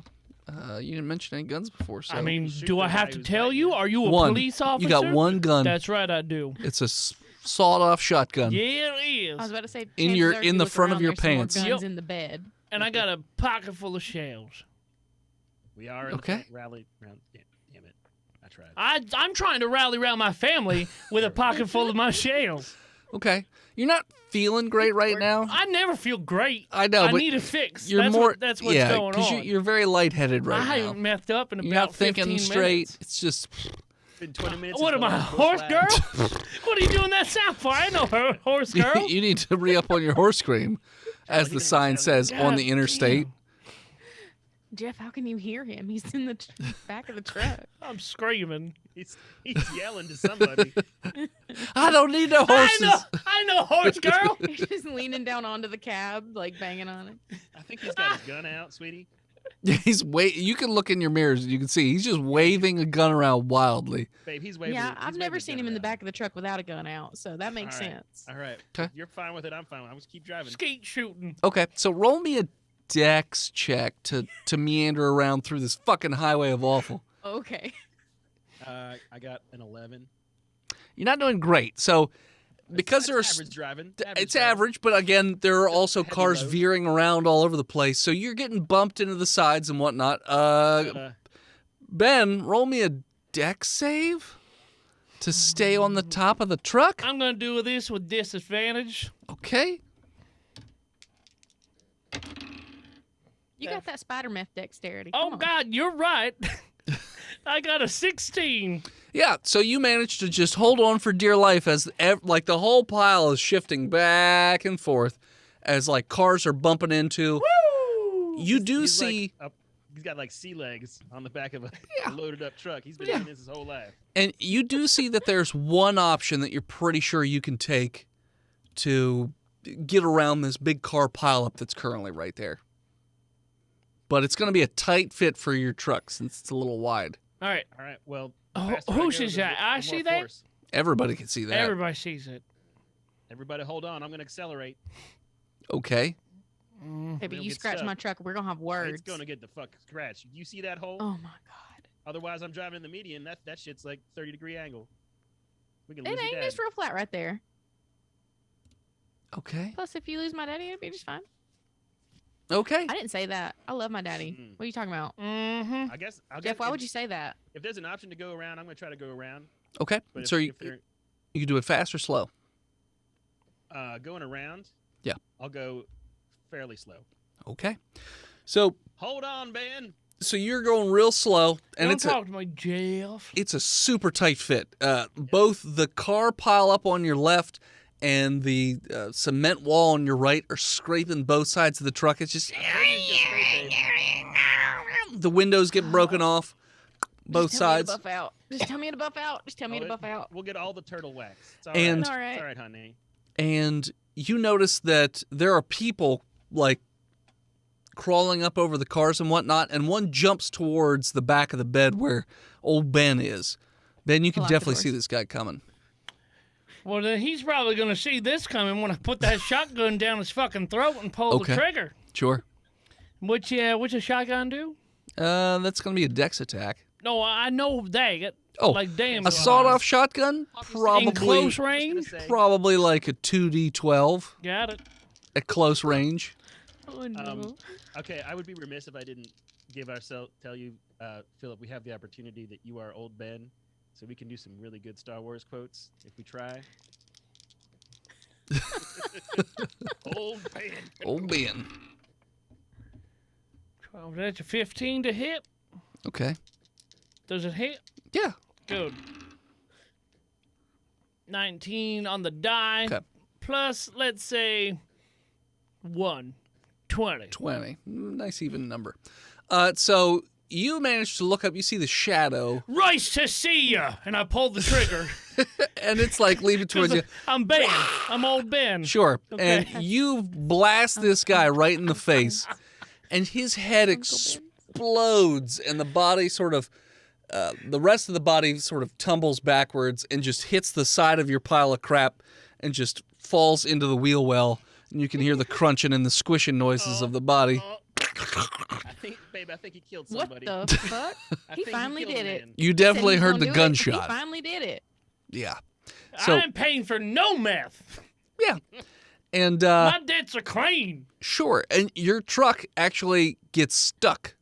You didn't mention any guns before, so. I mean, shoot do the I have guy to who's tell fighting you? you. Are you a one. police officer? You got one gun. That's right, I do. It's a sawed-off shotgun. Yeah, it I was is. about to say In chances your- are if in you the look front of around, your there's some more pants. guns Yep. in the bed. And I got a pocket full of shells. We are in Okay. the rally round. Damn it. I tried. I'm trying to rally around my family with a pocket full of my shells. Okay. You're not feeling great right now. I never feel great. I know, I but need a fix. you're that's more. that's what's yeah, going on. You're very lightheaded right I now. haven't messed up in about You're not thinking 15 straight. minutes. It's just. Been 20 minutes. What am since I, the a last horse bush girl? What are you doing that sound for? I ain't no horse girl. You need to re-up on your horse cream, as he the didn't sign sound says on the God interstate. damn. Jeff, how can you hear him? He's in the back of the truck. I'm screaming. He's yelling to somebody. I don't need no horses. I know, horse girl. He's just leaning down onto the cab, like banging on it. I think he's got his gun out, sweetie. He's You can look in your mirrors and you can see he's just waving a gun around wildly. Babe, he's waving. Yeah, he's I've never waving seen gun him in the around. back of the truck without a gun out, so that makes All right. sense. All right. 'Kay. You're fine with it. I'm fine with it. I'm just keep driving. Skeet shooting. Okay, so roll me a dex check to meander around through this fucking highway of awful. Okay. I got an 11. You're not doing great. So because That's there's average driving. it's average, but again, there are also Heavy cars load. veering around all over the place, so you're getting bumped into the sides and whatnot. Ben, roll me a dex save to stay on the top of the truck. I'm gonna do this with disadvantage. Okay. You got that spider meth dexterity. Oh Come on. God, you're right. I got a 16. Yeah, so you managed to just hold on for dear life as like the whole pile is shifting back and forth as like cars are bumping into. Woo! You do He's see, he's got like sea legs on the back of a Yeah. loaded up truck. He's been Yeah. doing this his whole life. and you do see that there's one option that you're pretty sure you can take to get around this big car pileup that's currently right there. But it's going to be a tight fit for your truck since it's a little wide. All right. All right. Well, Oh, the faster who go, sees the that? more- I the see more that? force. Everybody can see that. Everybody sees it. Everybody, hold on. I'm going to accelerate. Okay. Baby, We'll you get scratch stuck. my truck, we're gonna have words. It's going to get the fuck scratched. You see that hole? Oh my god. Otherwise, I'm driving in the median. That shit's like 30-degree angle. We can It lose your ain't. dad. It's real flat right there. Okay. Plus, if you lose my daddy, it'd be just fine. Okay. I didn't say that. I love my daddy. Mm. What are you talking about? Mm-hmm. I guess. Jeff, why would you say that? If there's an option to go around, I'm going to try to go around. Okay. But So if, you if they're can do it fast or slow. going around, Yeah. I'll go fairly slow. Okay. So Hold on, Ben. you're going real slow, and Don't it's talk to me, Jeff. a super tight fit. Both the car pile up on your left and the cement wall on your right are scraping both sides of the truck. It's just the windows get broken off, both Just tell me to sides. buff out. Just tell me to buff out. Just tell me to buff out. We'll get all the turtle wax. It's all And- right. All right. It's all right, honey. And you notice that there are people like crawling up over the cars and whatnot, and one jumps towards the back of the bed where old Ben is. Ben, you can Lock the definitely doors. see this guy coming. Well, then he's probably gonna see this coming when I put that shotgun down his fucking throat and pull Okay. the trigger. Sure. Which a shotgun do? That's going to be a dex attack. No, I know that. Oh, like damn. A sawed-off shotgun? in Probably, close I was range. gonna say, probably like a 2d12 Got it. at close range. Oh no. okay, I would be remiss if I didn't tell you, Philip, we have the opportunity that you are old Ben, so we can do some really good Star Wars quotes if we try. Old Ben. Old Ben. 12. That's a 15 to hit. Okay. Does it hit? Yeah. Good. 19 on the die. Okay. Plus, let's say 1, 20. 20. Nice even number. So you managed to look up. You see the shadow, Rice to see ya! And I pulled the trigger. and it's like leaving towards you. I'm Ben. I'm old Ben. Sure. Okay. And you blast this guy right in the face, and his head explodes, and the body sort of, the rest of the body sort of tumbles backwards and just hits the side of your pile of crap and just falls into the wheel well, and you can hear the crunching and the squishing noises of the body. I think he killed What somebody. the fuck? I He think finally killed a did it. man. You definitely Said he heard was the gonna do it, but gunshot. He finally did it. Yeah. So I'm paying for no meth. yeah, and My debts are clean. sure, and your truck actually gets stuck.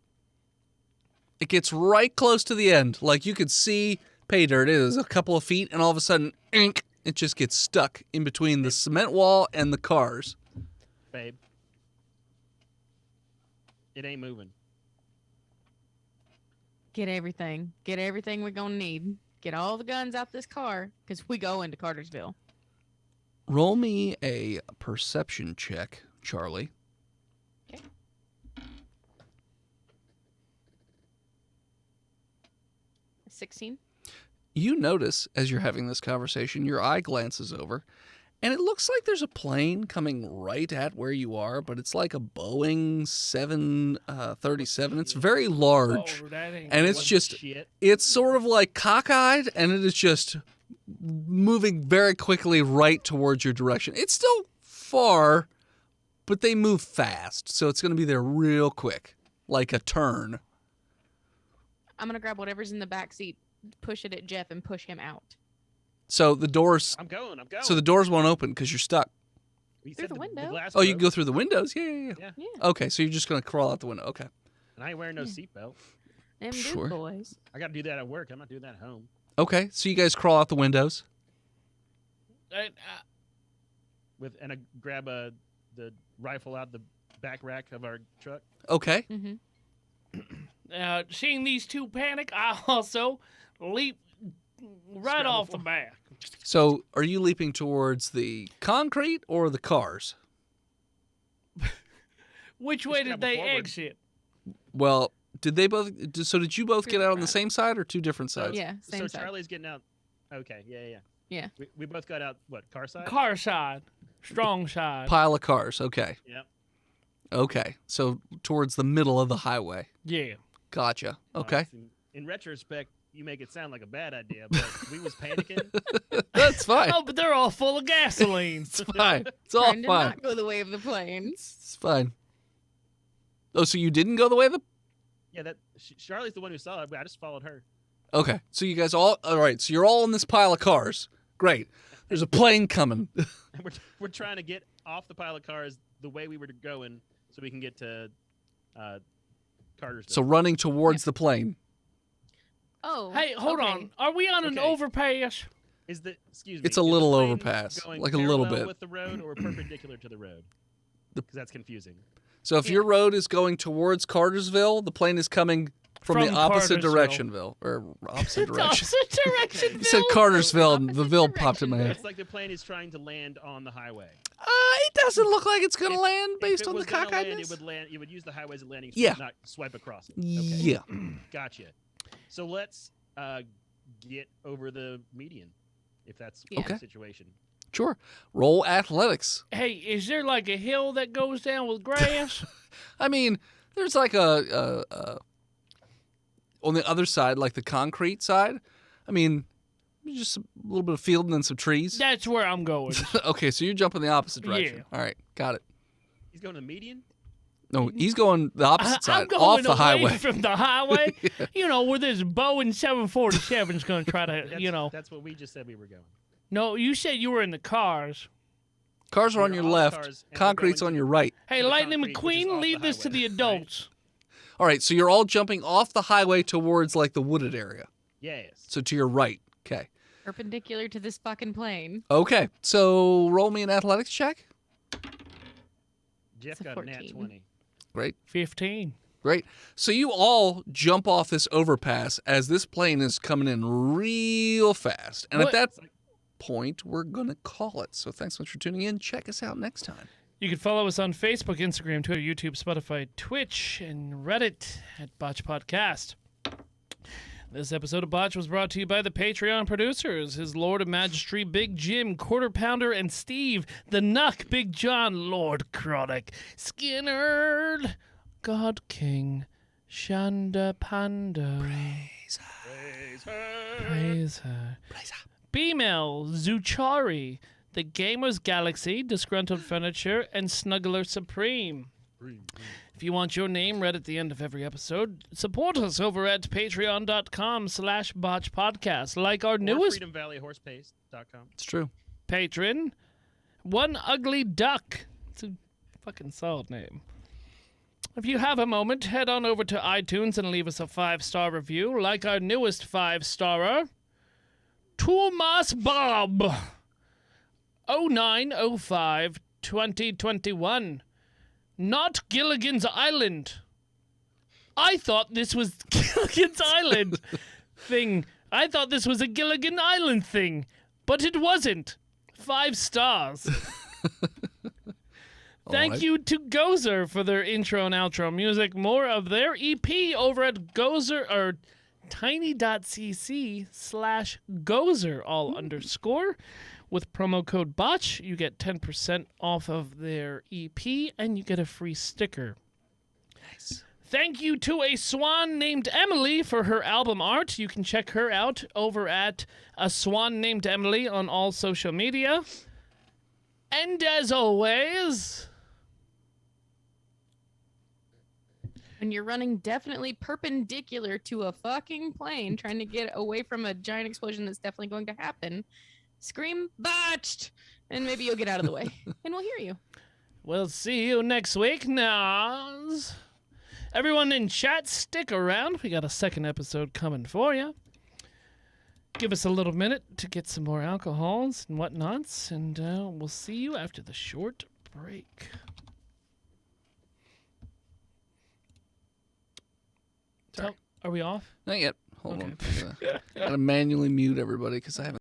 It gets right close to the end, like you could see pay dirt. It is a couple of feet, and all of a sudden, ink, it just gets stuck in between the cement wall and the cars. Babe. It ain't moving. Get everything. Get everything we're gonna need. Get all the guns out this car, because we go into Cartersville. Roll me a perception check, Charlie. 16. You notice as you're having this conversation, your eye glances over, and it looks like there's a plane coming right at where you are, but it's like a Boeing 737. It's very large, Oh, that ain't and it's good. just, Shit. it's sort of like cockeyed, and it is just moving very quickly right towards your direction. It's still far, but they move fast, so it's going to be there real quick, like a turn. I'm gonna grab whatever's in the back seat, push it at Jeff, and push him out. So the doors, I'm going. so the doors won't open because you're stuck. You Through said the window. glass Oh, you can broke, go through the windows? Yeah. Yeah. Okay, so you're just going to crawl out the window. Okay. And I ain't wearing no seatbelt. Them Sure. good boys. I got to do that at work. I'm not doing that at home. Okay, so you guys crawl out the windows. And I grab the rifle out the back rack of our truck. Okay. Mm-hmm. Seeing these two panic, I also leap right Scramble off the for- back. So are you leaping towards the concrete or the cars? Which way did scramble they forward. exit? Well, did they both, so did you both get out on the same side or two different sides? Yeah, same so side. Charlie's getting out. Okay, yeah. Yeah. We both got out, what, car side? Car side. Strong side. Pile of cars, okay. Yep. Okay, so towards the middle of the highway. Yeah. Gotcha. Okay. In retrospect, you make it sound like a bad idea, but we was panicking. That's fine. Oh, but they're all full of gasoline. It's fine. It's all Trying to fine. not go the way of the plane. It's fine. Oh, so you didn't go the way of the... Yeah, Charlie's the one who saw it, but I just followed her. Okay, so you guys all right, so you're all in this pile of cars. Great. There's a plane coming. And we're trying to get off the pile of cars the way we were going so we can get to Cartersville. So running towards the plane. Oh. Hey, hold okay. on. Are we on an Okay. overpass? Excuse me. It's a is the little plane overpass, going like a little parallel bit. with the road or perpendicular to the road? Because that's confusing. So if your road is going towards Cartersville, the plane is coming from the From opposite Cartersville. direction, or opposite direction. Opposite direction. You said Cartersville, and the Opposite Ville popped in my head. It's like the plane is trying to land on the highway. It doesn't look like it's going to If- land If based it on the was gonna land, cockeyedness. it would land. You would use the highway as a landing Yeah. strip, not swipe across it. Okay. Yeah. Gotcha. So let's get over the median, if that's Yeah. Okay. the situation. Sure. Roll athletics. Hey, is there like a hill that goes down with grass? I mean, there's like a on the other side, like the concrete side. I mean, just a little bit of field and then some trees. That's where I'm going. Okay, so you're jumping the opposite direction. Yeah. All right, got it. He's going to the median. No, he's going the opposite I'm side, going off the away highway. from the highway. You know, where this Boeing 747 is going to try to, That's, That's what we just said we were going. No, you said you were in the cars. Cars are on We're your off left. cars and we're Concrete's going on to- your right. Hey, The Lightning concrete, which is McQueen, off leave the this to the highway, adults. All right, so you're all jumping off the highway towards like the wooded area. Yes. So to your right. Okay. Perpendicular to this fucking plane. Okay, so roll me an athletics check. Jeff It's a got a nat 14. 20. Great. 15. Great. So you all jump off this overpass as this plane is coming in real fast. And What- at that point, we're going to call it. So thanks so much for tuning in. Check us out next time. You can follow us on Facebook, Instagram, Twitter, YouTube, Spotify, Twitch, and Reddit at Botched Podcast. This episode of Botch was brought to you by the Patreon producers, His Lord of Majesty, Big Jim, Quarter Pounder, and Steve, the Nuck, Big John, Lord Chronic, Skinner, God King, Shanda Pando. Praise her. B-Mel, Zuchari, The Gamers Galaxy, Disgruntled Furniture, and Snuggler Supreme. If you want your name read at the end of every episode, support us over at patreon.com/botchpodcast. Like our newest FreedomValleyHorsepaste.com. It's true. patron, One Ugly Duck. It's a fucking solid name. If you have a moment, head on over to iTunes and leave us a 5-star review. Like our newest 5-starer, Thomas Bob, 0905 2021. Not Gilligan's Island. I thought this was Gilligan's Island thing. I thought this was a Gilligan Island thing, but it wasn't. 5 stars. Thank you to Gozer for their intro and outro music. More of their EP over at Gozer or tiny.cc/Gozer all underscore. With promo code BOTCH, you get 10% off of their EP and you get a free sticker. Nice. Thank you to a swan named Emily for her album art. You can check her out over at A Swan Named Emily on all social media. And as always, When you're running definitely perpendicular to a fucking plane trying to get away from a giant explosion that's definitely going to happen, scream botched, and maybe you'll get out of the way, and we'll hear you. we'll see you next week, Nas. Everyone in chat, stick around. We got a second episode coming for you. Give us a little minute to get some more alcohols and whatnots, and we'll see you after the short break. Sorry. Are we off? Not yet. Hold Okay. on. Gotta manually mute everybody because I haven't.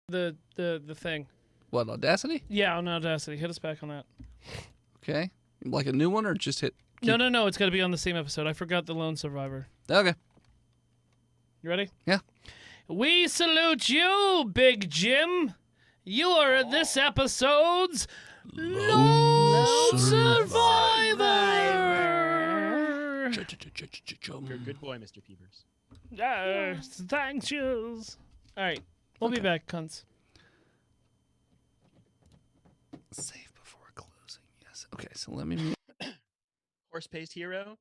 The thing. What, Audacity? Yeah, on Audacity. Hit us back on that. Okay. Like a new one or just hit? No. It's got to be on the same episode. I forgot the Lone Survivor. Okay. You ready? Yeah. We salute you, Big Jim. You are this episode's Lone Survivor. Good boy, Mr. Peepers. Yes, thanks, yous. All right, we'll be back, cunts. Save before closing. Yes. Okay, so let me mute. Horse Paste Hero.